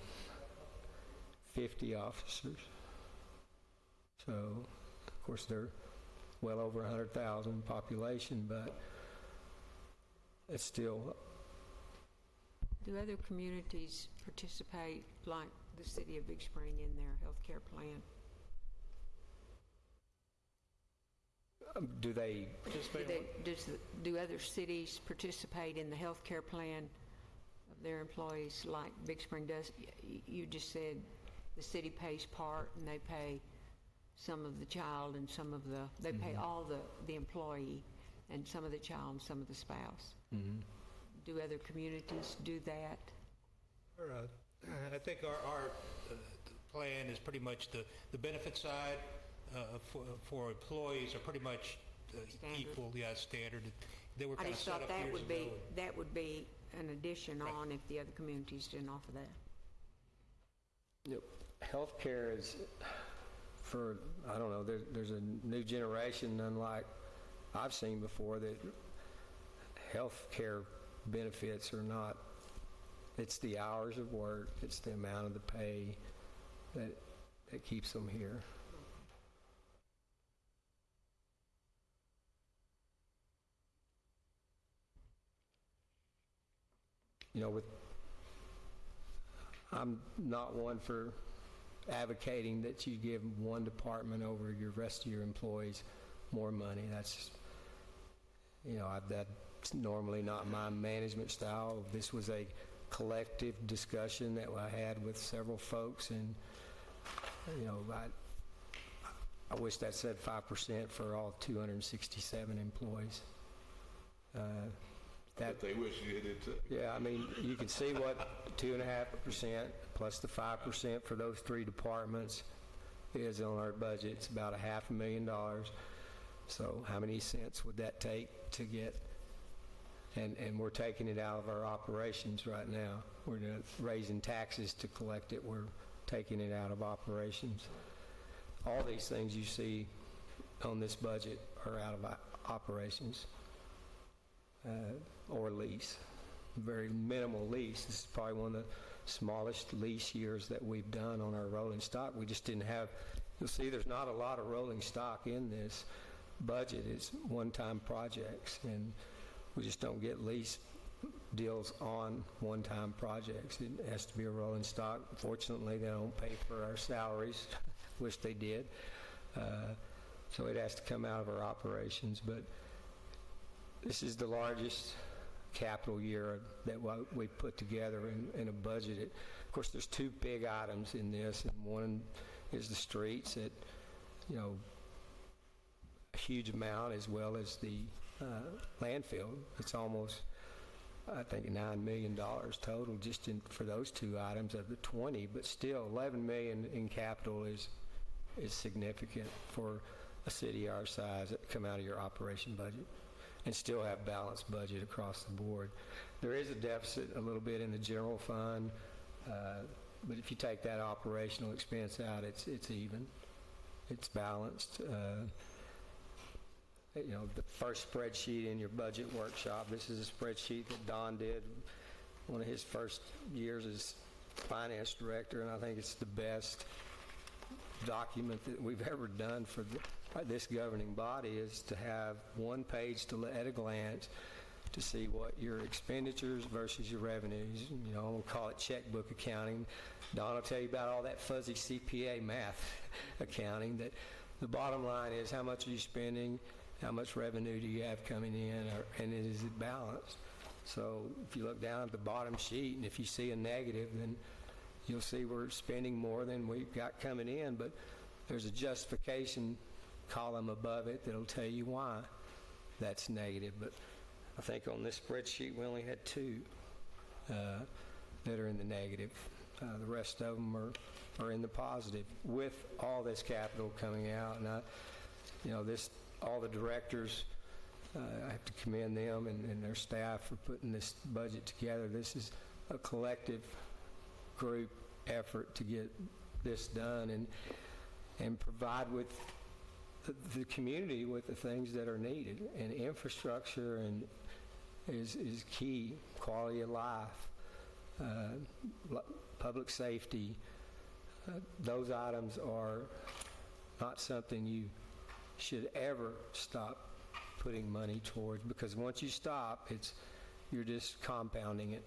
50 officers. So, of course, they're well over 100,000 population, but it's still. Do other communities participate, like the city of Big Spring, in their health care plan? Do they? Do other cities participate in the health care plan of their employees like Big Spring does? You just said the city pays part and they pay some of the child and some of they pay all the employee and some of the child and some of the spouse. Do other communities do that? I think our plan is pretty much the benefit side for employees are pretty much equal, standard. They were I kind of just set thought up that years would ago. that would be an addition Right. on if the other communities didn't offer that. Yep. Healthcare is for, I don't know, there's a new generation, unlike I've seen before, that healthcare benefits are not, it's the hours of work, it's the amount of the pay that keeps them here. I'm not one for advocating that you give one department over your rest of your employees more money. That's, that's normally not my management style. This was a collective discussion that I had with several folks, and, I wish that said 5% for all 267 employees. But they wish you did too. Yeah, I mean, you can see what 2.5% plus the 5% for those three departments is on our budget. It's about $500,000. So how many cents would that take to get? And we're taking it out of our operations right now. We're raising taxes to collect it. We're taking it out of operations. All these things you see on this budget are out of operations. Or lease, very minimal lease. This is probably one of the smallest lease years that we've done on our rolling stock. We just didn't have, you'll see there's not a lot of rolling stock in this budget. It's one-time projects, and we just don't get lease deals on one-time projects. It has to be a rolling stock. Fortunately, they don't pay for our salaries. Wish they did. So it has to come out of our operations, but this is the largest capital year that we put together in a budget. Of course, there's two big items in this, and one is the streets at, a huge amount, as well as the landfill. It's almost, I think, $9 million total just for those two items of the 20, but still $11 million in capital is significant for a city our size that come out of your operation budget and still have balanced budget across the board. There is a deficit a little bit in the general fund, but if you take that operational expense out, it's even. It's balanced. The first spreadsheet in your budget workshop, this is a spreadsheet that Don did one of his first years as finance director, and I think it's the best document that we've ever done for this governing body, is to have one page to at a glance to see what your expenditures versus your revenues. I'm going to call it checkbook accounting. Don will tell you about all that fuzzy CPA math accounting. That the bottom line is, how much are you spending, how much revenue do you have coming in, and is it balanced? So if you look down at the bottom sheet, and if you see a negative, then you'll see we're spending more than we've got coming in, but there's a justification column above it that'll tell you why that's negative. But I think on this spreadsheet we only had two that are in the negative. The rest of them are in the positive with all this capital coming out. And all the directors, I have to commend them and their staff for putting this budget together. This is a collective group effort to get this done and provide with the community with the things that are needed. And infrastructure is key. Quality of life, public safety, those items are not something you should ever stop putting money towards, because once you stop, you're just compounding it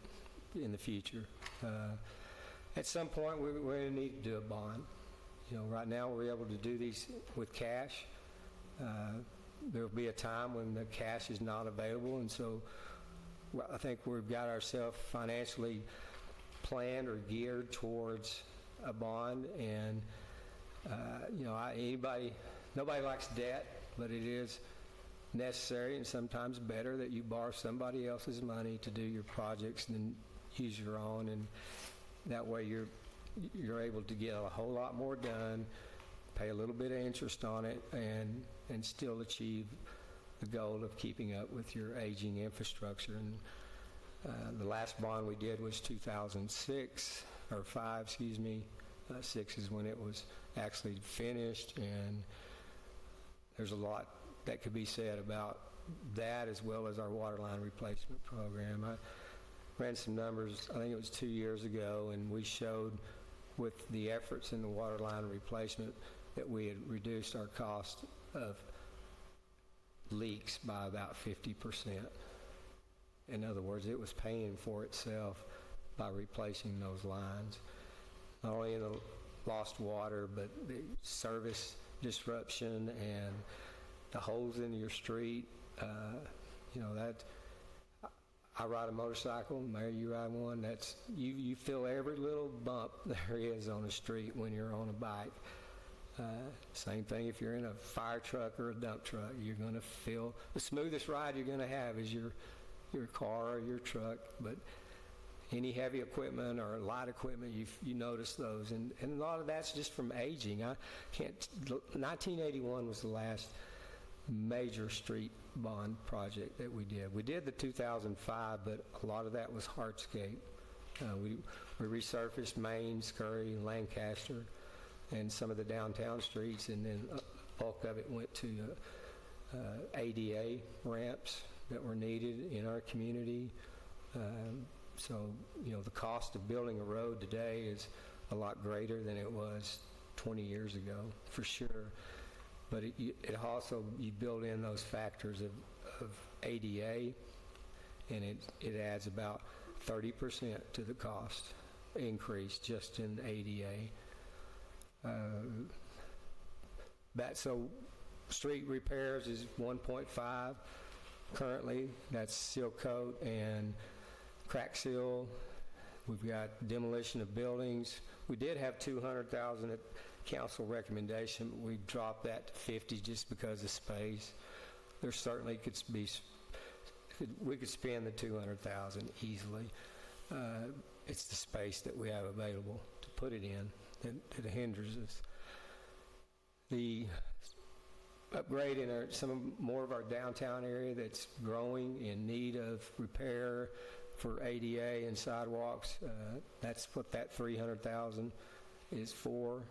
in the future. At some point, we're going to need to do a bond. Right now we're able to do these with cash. There will be a time when the cash is not available, and so I think we've got ourselves financially planned or geared towards a bond. And nobody likes debt, but it is necessary and sometimes better that you borrow somebody else's money to do your projects than use your own, and that way you're able to get a whole lot more done, pay a little bit of interest on it, and still achieve the goal of keeping up with your aging infrastructure. And the last bond we did was 2006, or 5, excuse me. 6 is when it was actually finished, and there's a lot that could be said about that, as well as our water line replacement program. I ran some numbers, I think it was 2 years ago, and we showed with the efforts in the water line replacement that we had reduced our cost of leaks by about 50%. In other words, it was paying for itself by replacing those lines. Not only in the lost water, but the service disruption and the holes in your street. I ride a motorcycle, Mary, you ride one. You feel every little bump there is on the street when you're on a bike. Same thing if you're in a fire truck or a dump truck. You're going to feel the smoothest ride you're going to have is your your car or your truck, but any heavy equipment or light equipment, you notice those. And a lot of that's just from aging. 1981 was the last major street bond project that we did. We did the 2005, but a lot of that was hardscape. We resurfaced Main, Scurry, and Lancaster, and some of the downtown streets, and then a bulk of it went to ADA ramps that were needed in our community. So, the cost of building a road today is a lot greater than it was 20 years ago, for sure. But it also, you build in those factors of ADA, and it adds about 30% to the cost increase just in ADA. So street repairs is 1.5 currently. That's seal coat and crack seal. We've got demolition of buildings. We did have 200,000 at council recommendation, but we dropped that to 50 just because of space. There certainly we could spend the 200,000 easily. It's the space that we have available to put it in that hinders us. The upgrade in more of our downtown area that's growing in need of repair for ADA and sidewalks. That's what that 300,000 is for.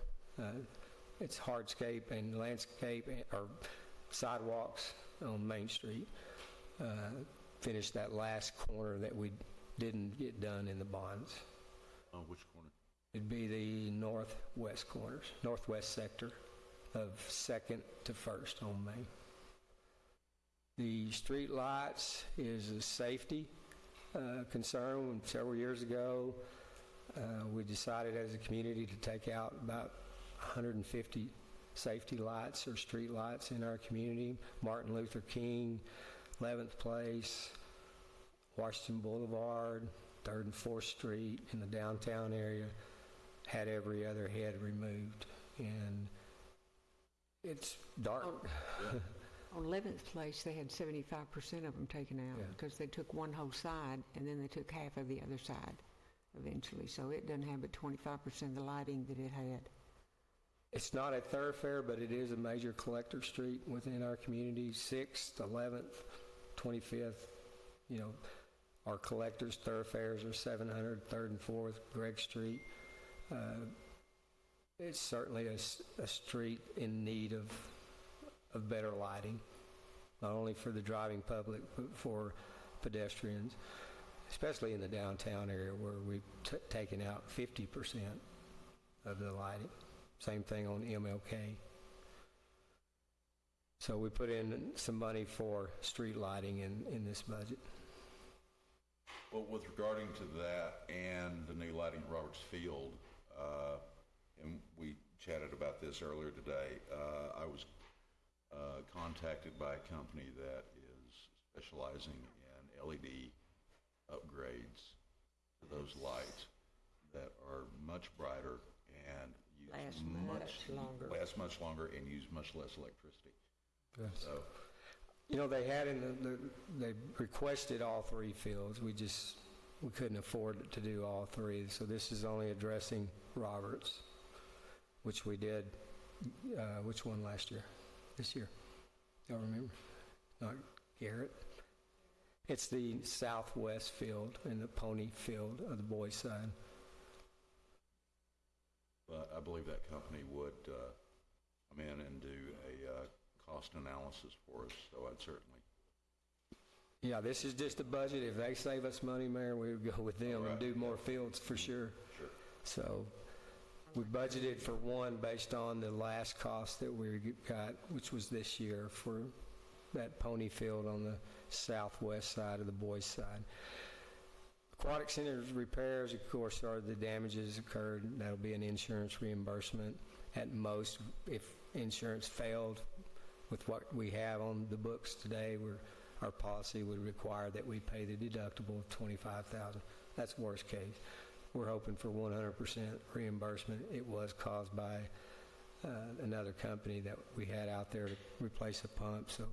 It's hardscape and landscape or sidewalks on Main Street. Finish that last corner that we didn't get done in the bonds. Which corner? It'd be the northwest sector of 2nd to 1st on Main. The street lights is a safety concern. Several years ago, we decided as a community to take out about 150 safety lights or street lights in our community. Martin Luther King, 11th Place, Washington Boulevard, 3rd and 4th Street in the downtown area had every other head removed, and it's dark. On 11th Place, they had 75% of them taken out because they took one whole side and then they took half of the other side eventually. So it doesn't have but 25% of the lighting that it had. It's not a thoroughfare, but it is a major collector street within our community. 6th, 11th, 25th, our collectors' thoroughfares are 700, 3rd and 4th, Gregg Street. It's certainly a street in need of better lighting, not only for the driving public, but for pedestrians, especially in the downtown area where we've taken out 50% of the lighting. Same thing on MLK. So we put in some money for street lighting in this budget. Well, with regarding to that and the new lighting at Roberts Field, and we chatted about this earlier today, I was contacted by a company that is specializing in LED upgrades to those lights that are much brighter and Last much longer and use much less electricity. Yes. So, they had they requested all 3 fields. We couldn't afford to do all 3. So this is only addressing Roberts, which we did. Which one last year? This year? Y'all remember? Not Garrett. It's the southwest field and the pony field of the boys' side. But I believe that company would come in and do a cost analysis for us, so I'd certainly. Yeah, this is just a budget. If they save us money, Mayor, we would go with them and do more fields for sure. Sure. So we budgeted for one based on the last cost that we got, which was this year for that pony field on the southwest side of the boys' side. Aquatic Center's repairs, of course, are the damages occurred. That'll be an insurance reimbursement at most. If insurance failed with what we have on the books today, our policy would require that we pay the deductible of $25,000. That's worst case. We're hoping for 100% reimbursement. It was caused by another company that we had out there to replace a pump, so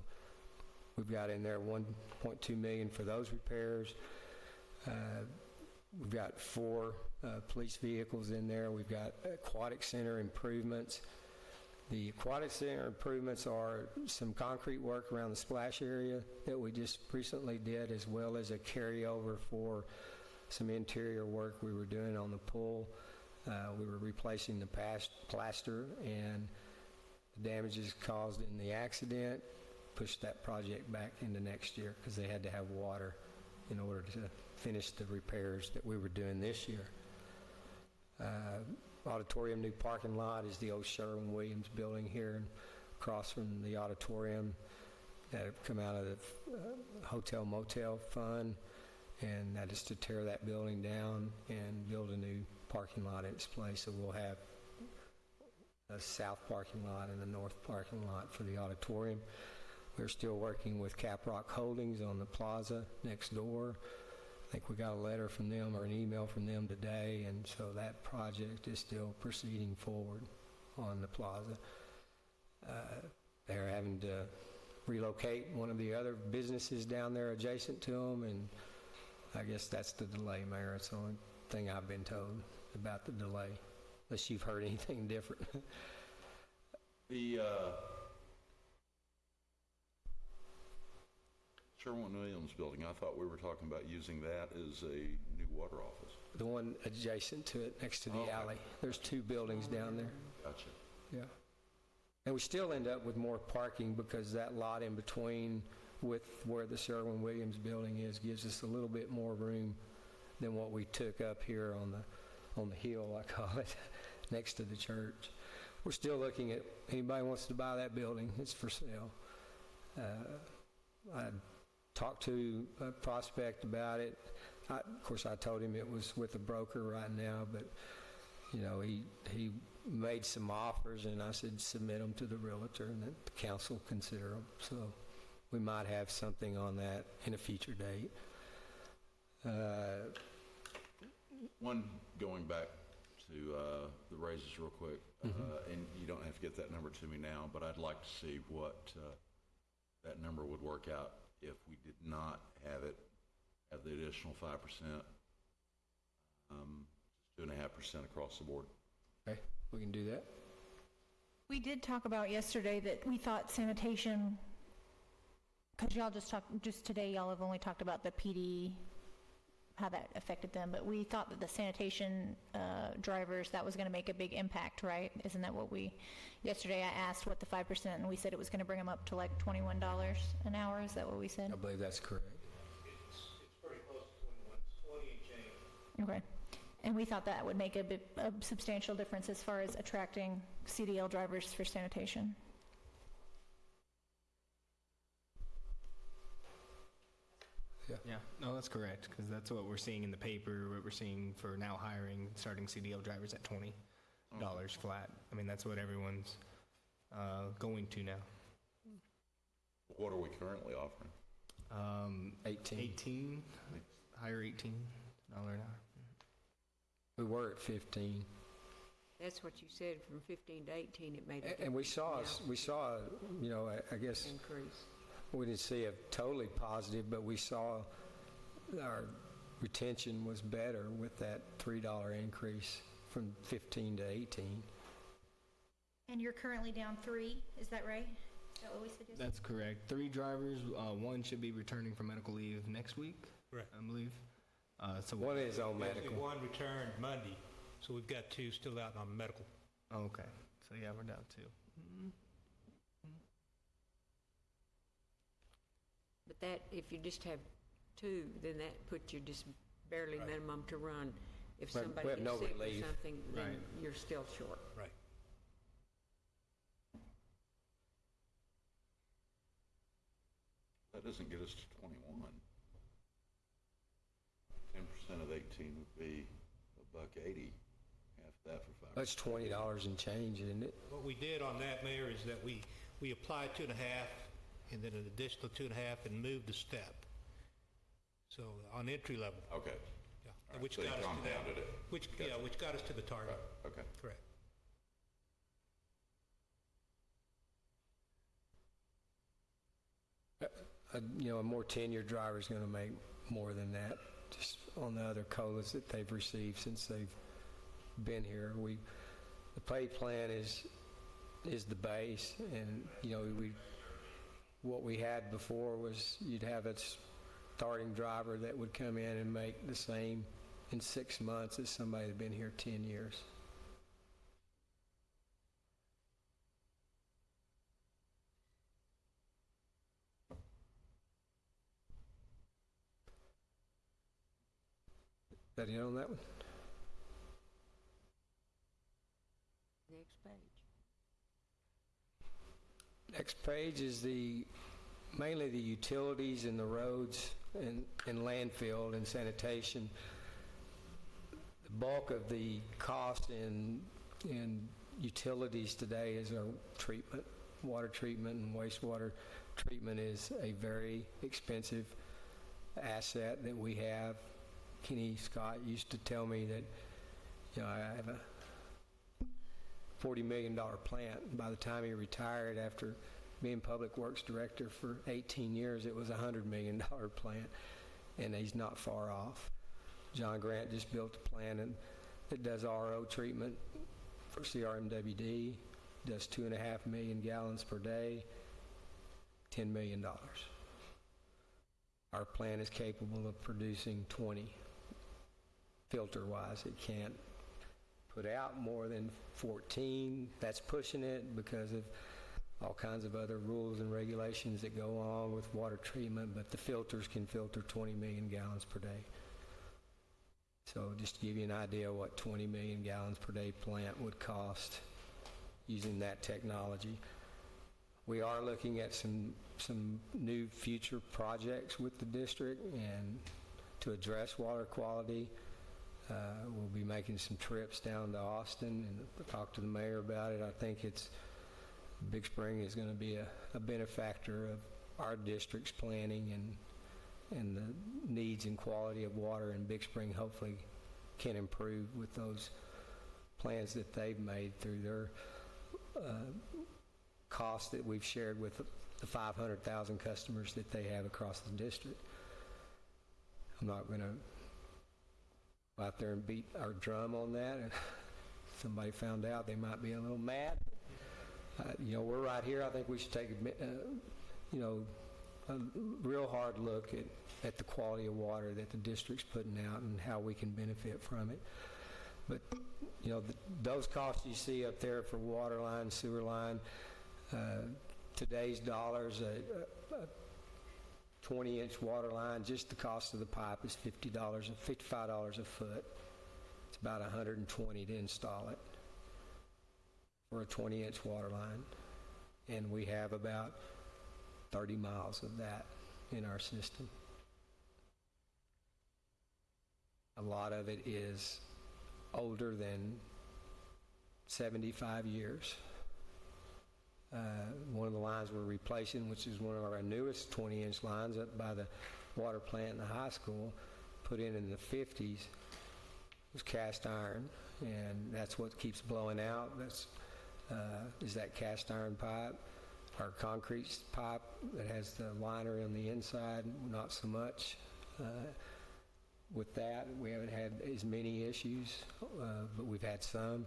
We've got in there 1.2 million for those repairs. We've got 4 police vehicles in there. We've got aquatic center improvements. The aquatic center improvements are some concrete work around the splash area that we just recently did, as well as a carryover for some interior work we were doing on the pool. We were replacing the plaster, and the damages caused in the accident pushed that project back into next year because they had to have water in order to finish the repairs that we were doing this year. Auditorium new parking lot is the old Sherwin-Williams building here across from the auditorium that have come out of the hotel motel fund, and that is to tear that building down and build a new parking lot in its place. So we'll have a south parking lot and a north parking lot for the auditorium. We're still working with Caprock Holdings on the plaza next door. I think we got a letter from them or an email from them today, and so that project is still proceeding forward on the plaza. They're having to relocate one of the other businesses down there adjacent to them, and I guess that's the delay, Mayor. It's the only thing I've been told about the delay, unless you've heard anything different. The Sherwin-Williams building, I thought we were talking about using that as a new water office. The one adjacent to it, next to the alley. There's 2 buildings down there. Gotcha. Yeah. And we still end up with more parking because that lot in between with where the Sherwin-Williams building is gives us a little bit more room than what we took up here on the hill, I call it, next to the church. We're still looking at, anybody wants to buy that building, it's for sale. I talked to a prospect about it. Of course, I told him it was with a broker right now, but you know, he made some offers, and I said submit them to the realtor, and that the council consider them. So we might have something on that in a future date. One, going back to the raises real quick, and you don't have to get that number to me now, but I'd like to see what that number would work out if we did not have the additional 5%, 2.5% across the board. Okay, we can do that. We did talk about yesterday that we thought sanitation, because just today y'all have only talked about the PD, how that affected them, but we thought that the sanitation drivers, that was going to make a big impact, right? Isn't that what yesterday I asked what the 5%, and we said it was going to bring them up to like $21 an hour. Is that what we said? I believe that's correct. It's pretty close to 21, 20 and change. Okay. And we thought that would make a substantial difference as far as attracting CDL drivers for sanitation. Yeah, no, that's correct, because that's what we're seeing in the paper, what we're seeing for now hiring, starting CDL drivers at $20 flat. I mean, that's what everyone's going to now. What are we currently offering? 18. Higher 18 $1 an hour. We were at 15. That's what you said, from 15 to 18, it made a difference. And we saw, you know, I guess Increase. we didn't see a totally positive, but we saw our retention was better with that $3 increase from 15 to 18. And you're currently down 3, is that right? Is that what we said yesterday? That's correct. 3 drivers, 1 should be returning from medical leave next week, Correct. I believe. So One is on Actually, medical. 1 returned Monday, so we've got 2 still out on medical. okay, so yeah, we're down 2. But that, if you just have 2, then that puts you just barely Right. minimum to run. If We have- somebody we have gets no sick or relief. something, then Right. you're still short. Right. That doesn't get us to 21. 10% of 18 would be $1.80. Half that for 5%. That's $20 and change, isn't it? What we did on that, Mayor, is that we applied 2.5, and then an additional 2.5, and moved the step. So on entry level, Okay. yeah, All right, which so you got us to compounded that. it. Which Gotcha. which got us to the target. Right, okay. Correct. a more tenured driver is going to make more than that, just on the other COLAs that they've received since they've been here. The pay plan is the base, and what we had before was you'd have a starting driver that would come in and make the same in 6 months as somebody that's been here 10 years. Is that it on that one? Next page. Next page is mainly the utilities and the roads and landfill and sanitation. The bulk of the cost in utilities today is our treatment. Water treatment and wastewater treatment is a very expensive asset that we have. Kenny Scott used to tell me that, I have a $40 million plant. By the time he retired, after being public works director for 18 years, it was a $100 million plant, and he's not far off. John Grant just built a plant that does RO treatment for CRMWD, does 2.5 million gallons per day, $10 million. Our plant is capable of producing 20. Filter-wise, it can't put out more than 14. That's pushing it because of all kinds of other rules and regulations that go along with water treatment, but the filters can filter 20 million gallons per day. So just to give you an idea of what 20 million gallons per day plant would cost using that technology. We are looking at some new future projects with the district and to address water quality. We'll be making some trips down to Austin and talk to the mayor about it. I think Big Spring is going to be a benefactor of our district's planning and the needs and quality of water in Big Spring hopefully can improve with those plans that they've made through their costs that we've shared with the 500,000 customers that they have across the district. I'm not going to go out there and beat our drum on that. If somebody found out, they might be a little mad. We're right here. I think we should take a real hard look at the quality of water that the district's putting out and how we can benefit from it. But those costs you see up there for water line, sewer line, today's dollars, a 20-inch water line, just the cost of the pipe is $55 a foot. It's about $120 to install it for a 20-inch water line. And we have about 30 miles of that in our system. A lot of it is older than 75 years. One of the lines we're replacing, which is one of our newest 20-inch lines up by the water plant in the high school, put in the 50s, was cast iron, and that's what keeps blowing out. Is that cast iron pipe. Our concrete pipe that has the liner on the inside, not so much. With that, we haven't had as many issues, but we've had some.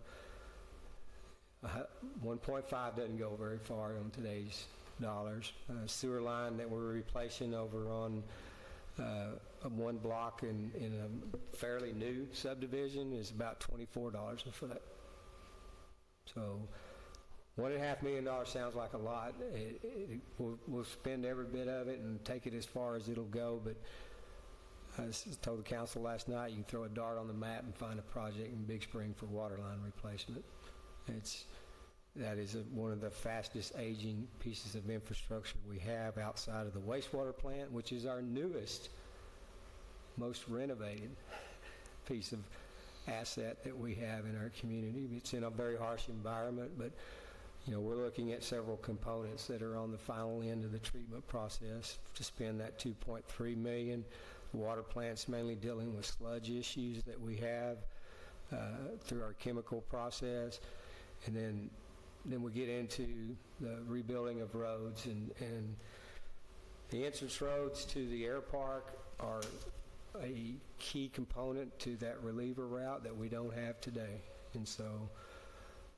1.5 doesn't go very far on today's dollars. Sewer line that we're replacing over on one block in a fairly new subdivision is about $24 a foot. So $1.5 million sounds like a lot. We'll spend every bit of it and take it as far as it'll go, but I told the council last night, you can throw a dart on the map and find a project in Big Spring for water line replacement. That is one of the fastest aging pieces of infrastructure we have outside of the wastewater plant, which is our newest, most renovated piece of asset that we have in our community. It's in a very harsh environment, but we're looking at several components that are on the final end of the treatment process to spend that $2.3 million. The water plant's mainly dealing with sludge issues that we have through our chemical process. And then we get into the rebuilding of roads and The entrance roads to the air park are a key component to that reliever route that we don't have today. And so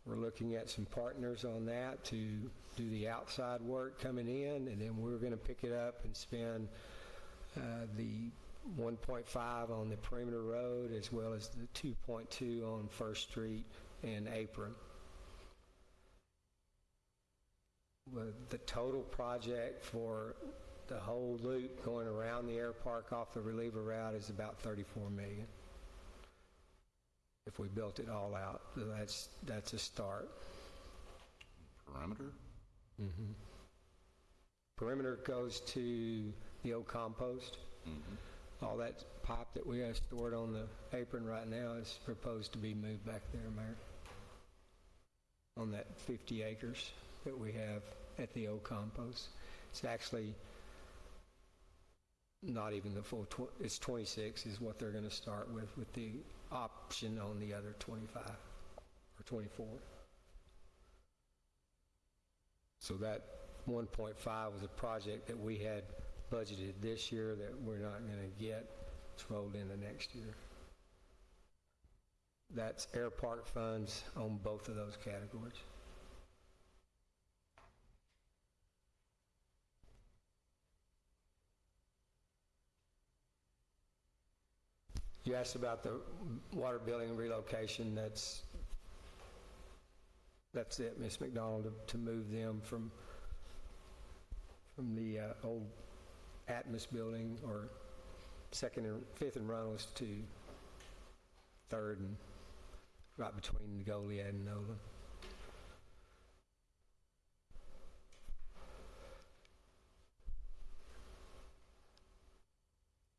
we're looking at some partners on that to do the outside work coming in, and then we're going to pick it up and spend the 1.5 on the perimeter road as well as the 2.2 on First Street and Apron. The total project for the whole loop going around the air park off the reliever route is about $34 million. If we built it all out, so that's a start. Perimeter? Mm-hmm. Perimeter goes to the old compost. Mm-hmm. All that pipe that we have stored on the apron right now is proposed to be moved back there, Mayor, on that 50 acres that we have at the old compost. It's actually not even the full, it's 26 is what they're going to start with the option on the other 25 or 24. So that 1.5 was a project that we had budgeted this year that we're not going to get. It's rolled into next year. That's air park funds on both of those categories. You asked about the water building relocation. That's it, Ms. McDonald, to move them from the old Atmos building, or fifth and Runnels, to third and right between Goliad and Nolan.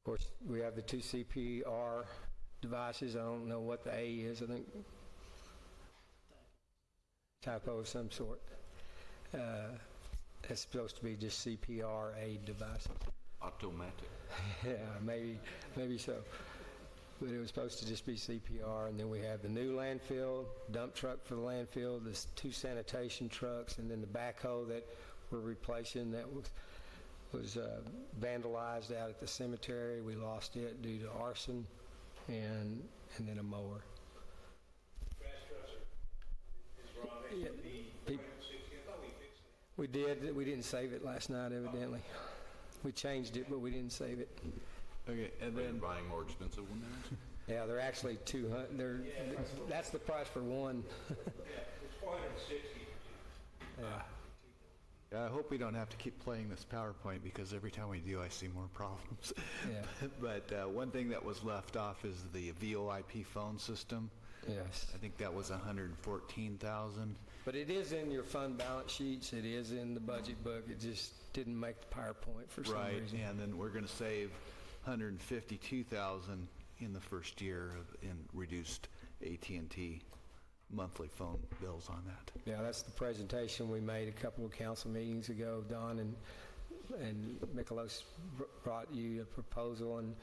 Of course, we have the two CPR devices. I don't know what the A is. I think typo of some sort. It's supposed to be just CPR aid devices. Automatic. Yeah, maybe so. But it was supposed to just be CPR, and then we have the new landfill, dump truck for the landfill, the two sanitation trucks, and then the backhoe that we're replacing that was vandalized out at the cemetery. We lost it due to arson, and then a mower. Grass crusher is wrong. Yeah, I thought we fixed it. we did. We didn't save it last night, evidently. We changed it, but we didn't save it. Okay, and Are you then buying more expensive one now? Yeah, they're actually 200. That's the price for one. Yeah, it's 460. Yeah. I hope we don't have to keep playing this PowerPoint, because every time we do, I see more problems. Yeah. But one thing that was left off is the VoIP phone system. Yes. I think that was 114,000. But it is in your fund balance sheets. It is in the budget book. It just didn't make the PowerPoint for some Right, reason. and then we're going to save 152,000 in the first year in reduced AT&T monthly phone bills on that. Yeah, that's the presentation we made a couple of council meetings ago. Don and Michelos brought you a proposal, and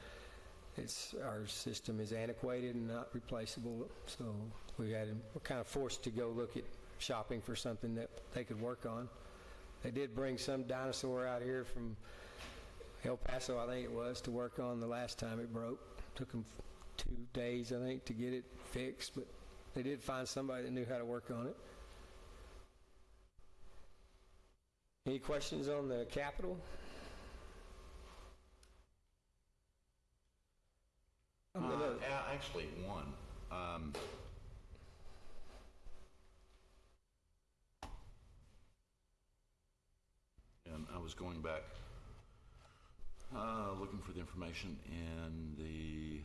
our system is antiquated and not replaceable. So we're kind of forced to go look at shopping for something that they could work on. They did bring some dinosaur out here from El Paso, I think it was, to work on the last time it broke. Took them 2 days, I think, to get it fixed, but they did find somebody that knew how to work on it. Any questions on the Capitol? Actually, one. And I was going back, looking for the information in the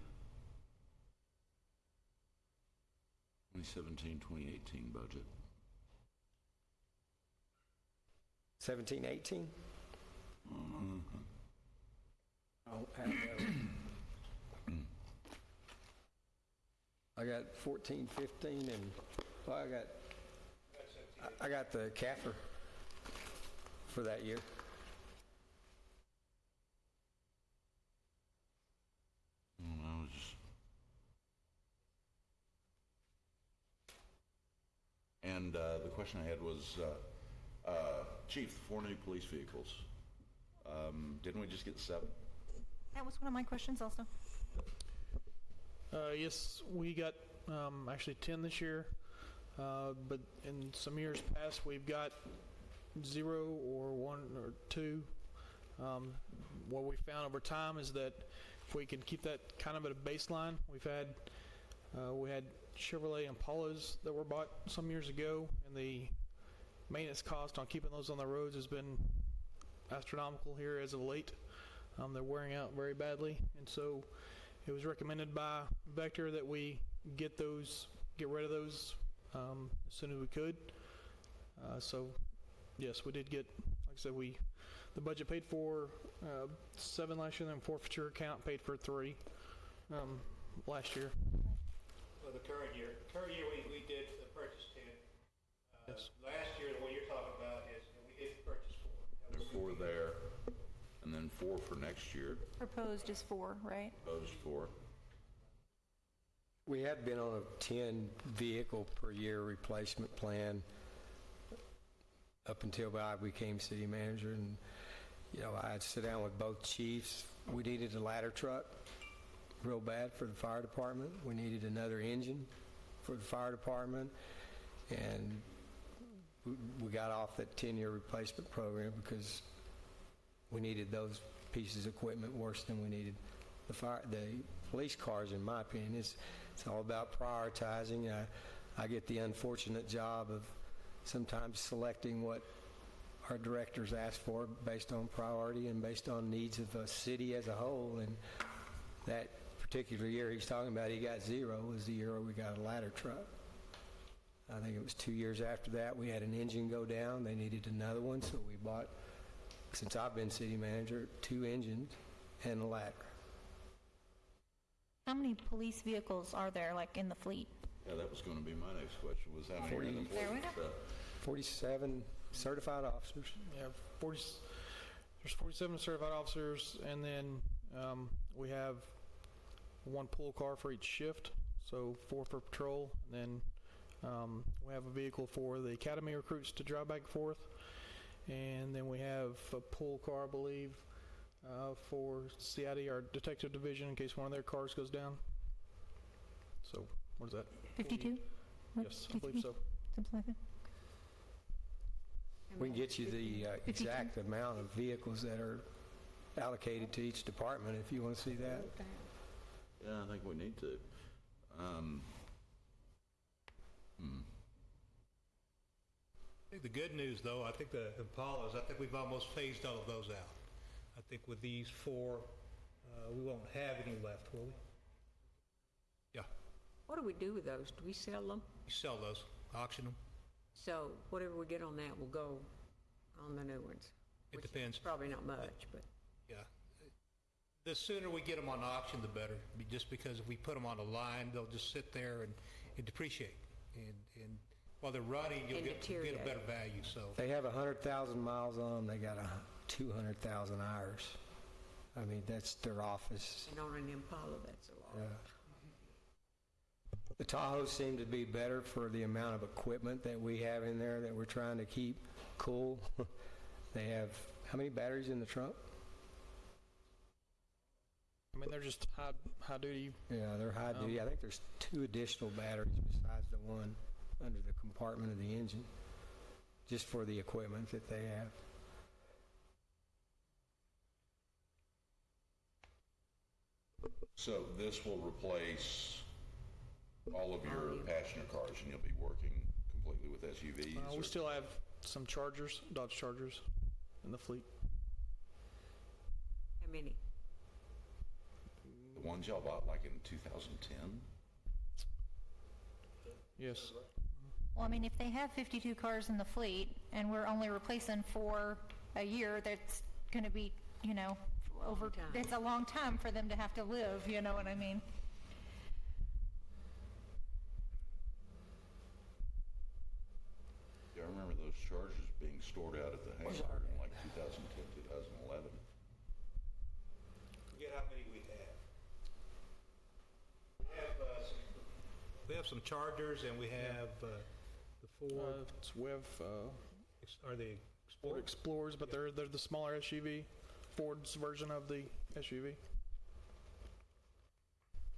2017-2018 budget. 17, 18? Mm-hmm. I don't have that. I got 14, 15, and well, I got the CAFR for that year. I was just... And the question I had was, Chief, 4 new police vehicles. Didn't we just get 7? That was one of my questions also. Yes, we got actually 10 this year, but in some years past, we've got 0 or 1 or 2. What we found over time is that if we can keep that kind of at a baseline, we had Chevrolet Impalas that were bought some years ago, and the maintenance cost on keeping those on the roads has been astronomical here as of late. They're wearing out very badly, and so it was recommended by Vector that we get rid of those as soon as we could. So yes, we did get, like I said, the budget paid for 7 last year, and then forfeiture account paid for 3 last year. For the current year we did purchase 10. Yes. Last year, what you're talking about is we did purchase 4. There's 4 there, and then 4 for next year, Proposed is 4, right? proposed 4. We had been on a 10 vehicle per year replacement plan up until I became city manager, and I'd sit down with both chiefs. We needed a ladder truck real bad for the fire department. We needed another engine for the fire department, and we got off that 10-year replacement program because we needed those pieces of equipment worse than we needed the police cars, in my opinion. It's all about prioritizing. I get the unfortunate job of sometimes selecting what our directors ask for based on priority and based on needs of a city as a whole. And that particular year he's talking about, he got 0, was the year we got a ladder truck. I think it was 2 years after that we had an engine go down. They needed another one, so we bought, since I've been city manager, 2 engines and a ladder. How many police vehicles are there, like, in the fleet? Yeah, that was going to be my next question, was how many are in the fleet? 47 certified officers. Yeah, there's 47 certified officers, and then we have 1 pool car for each shift, so 4 for patrol, and then we have a vehicle for the academy recruits to drive back and forth, and then we have a pool car, I believe, for CID, our detective division, in case one of their cars goes down. So, what is that? 52? Yes, I believe so. Something like that. We can get you the exact amount of vehicles that are allocated to each department if you want to see that. Yeah, I think we need to. I think the good news, though, I think the Impalas, I think we've almost phased all of those out. I think with these 4, we won't have any left, will we? Yeah, What do we do with those? Do we sell them? we sell those, auction them. So whatever we get on that will go on the new ones? It which is depends. Probably not much, but Yeah. The sooner we get them on auction, the better. Just because if we put them on a line, they'll just sit there and depreciate. And while they're running, you'll And get a deteriorate. better value, so. They have 100,000 miles on them. They got 200,000 hours. I mean, that's their office. and on an Impala, that's a lot. Yeah. The Tahoes seem to be better for the amount of equipment that we have in there that we're trying to keep cool. They have, how many batteries in the trunk? I mean, they're just high duty. Yeah, they're high duty. I think there's 2 additional batteries besides the one under the compartment of the engine, just for the equipment that they have. So this will replace all of your passenger cars, and you'll be working completely with SUVs? We or- still have some Chargers, Dodge Chargers, in the fleet. How many? The ones y'all bought like in 2010? Yes. Well, I mean, if they have 52 cars in the fleet and we're only replacing 4 a year, that's going to be, over, time. it's a long time for them to have to live, you know what I mean? Yeah, I remember those Chargers being stored out at the hangar in like 2010, 2011. Forget how many we have. We have some Chargers, and we have the Ford. We have Are they Ford Explorer? Explorers, but they're the smaller SUV. Ford's version of the SUV. I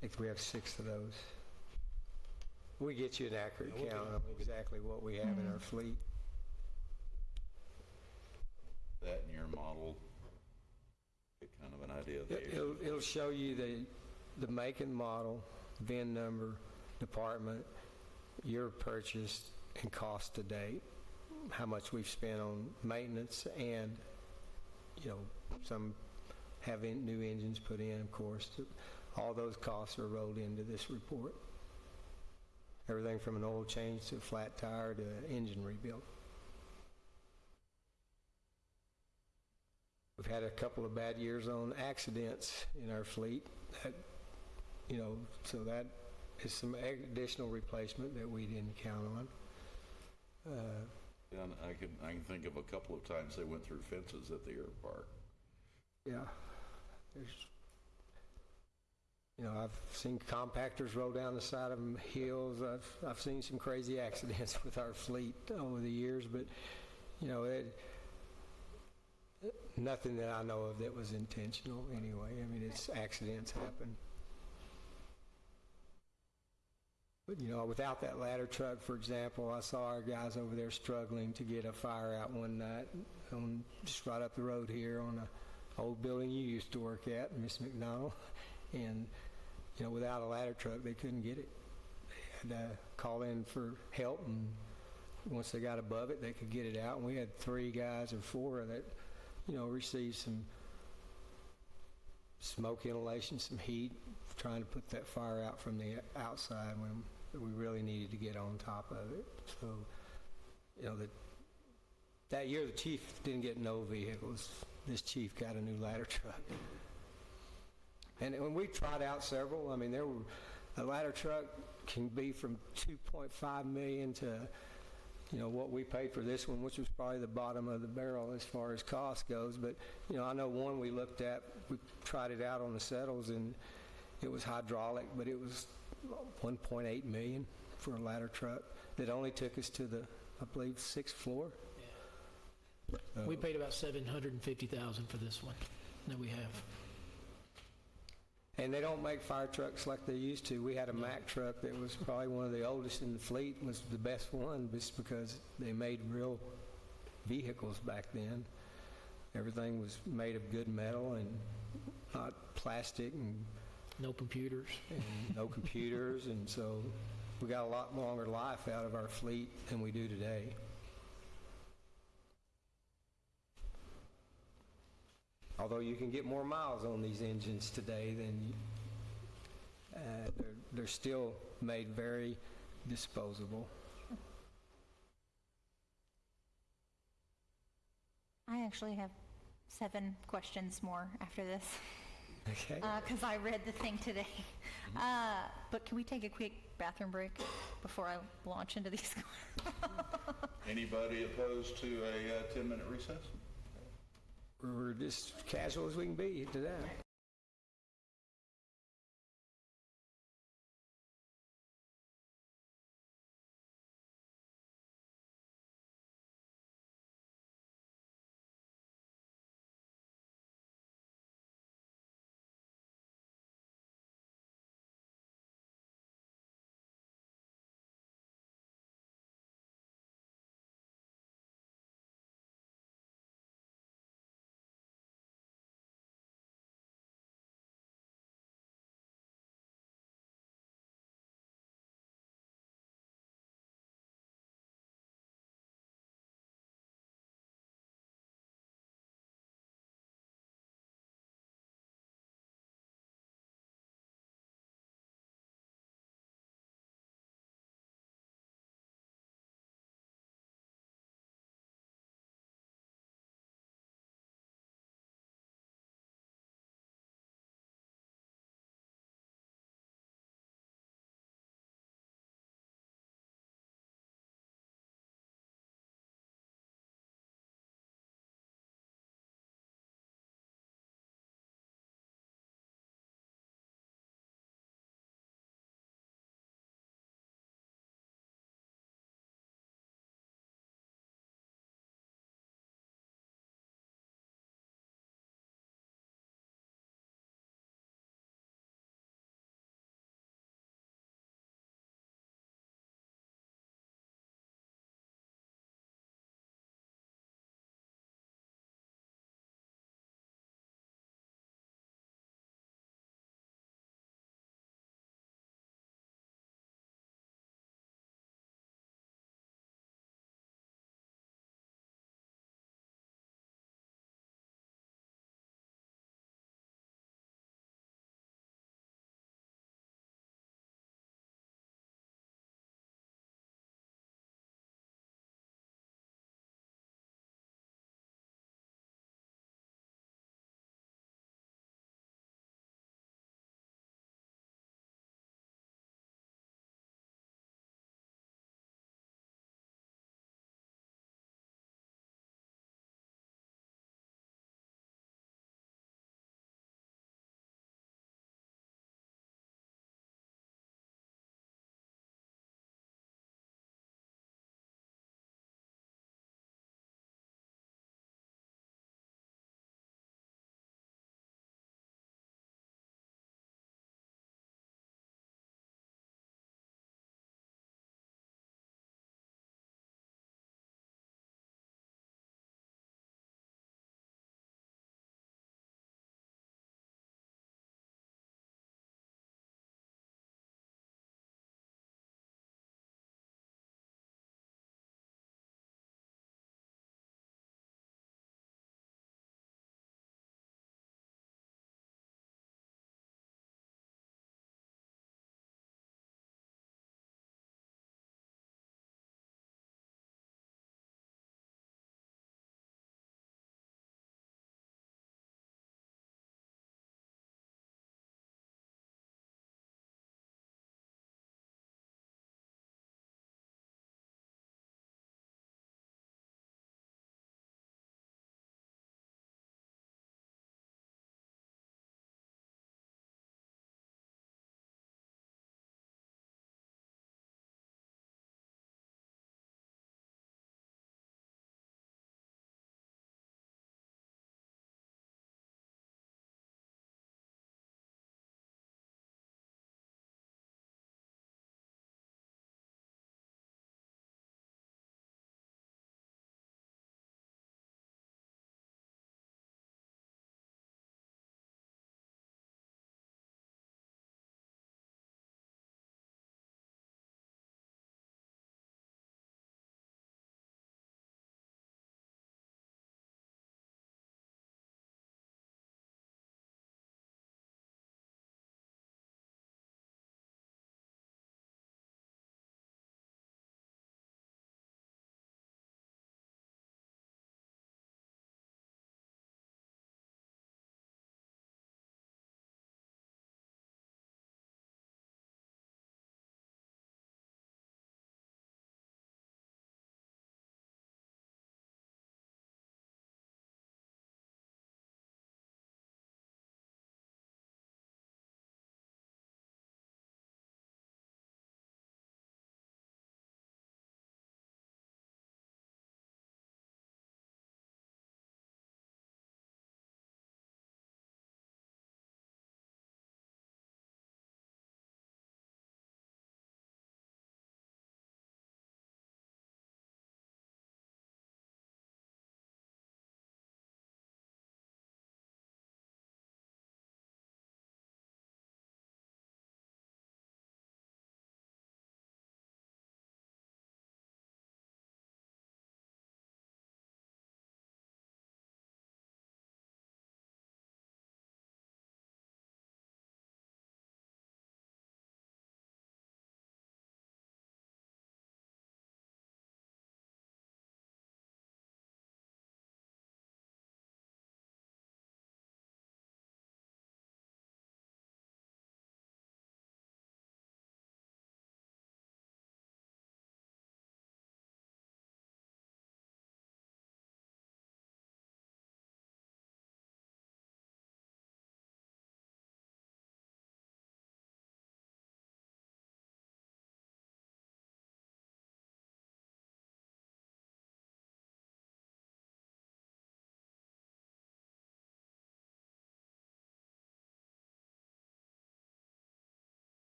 think we have 6 of those. We get you an accurate count of exactly what we have in our fleet. That in your model, get kind of an idea of the It'll show you the make and model, VIN number, department, year purchased, and cost to date, how much we've spent on maintenance, and, you know, some have new engines put in, of course. All those costs are rolled into this report. Everything from an oil change to a flat tire to engine rebuild. We've had a couple of bad years on accidents in our fleet. That, you know, so that is some additional replacement that we didn't count on. And I can think of a couple of times they went through fences at the airport. Yeah, there's, you know, I've seen compactors roll down the side of hills. I've seen some crazy accidents with our fleet over the years, but, you know, nothing that I know of that was intentional anyway. I mean, it's accidents happen. But, you know, without that ladder truck, for example, I saw our guys over there struggling to get a fire out one night just right up the road here on an old building you used to work at, Miss McDonald. And, you know, without a ladder truck, they couldn't get it. They had to call in for help, and once they got above it, they could get it out. And we had 3 guys or 4 that, you know, received some smoke inhalation, some heat, trying to put that fire out from the outside when we really needed to get on top of it. So, you know, that year the chief didn't get no vehicles. This chief got a new ladder truck. And when we tried out several, I mean, a ladder truck can be from $2.5 million to, you know, what we paid for this one, which was probably the bottom of the barrel as far as cost goes. But, you know, I know one we looked at, we tried it out on the settles, and it was hydraulic, but it was $1.8 million for a ladder truck that only took us to the, I believe, 6th floor. We paid about $750,000 for this one that we have. And they don't make fire trucks like they used to. We had a Mack truck that was probably one of the oldest in the fleet, was the best one just because they made real vehicles back then. Everything was made of good metal and not plastic, and No computers. no computers, and so we got a lot longer life out of our fleet than we do today. Although you can get more miles on these engines today than they're still made very disposable. I actually have 7 questions more after this. Okay. Because I read the thing today. But can we take a quick bathroom break before I launch into these? Anybody opposed to a 10-minute recess? We're just casual as we can be today.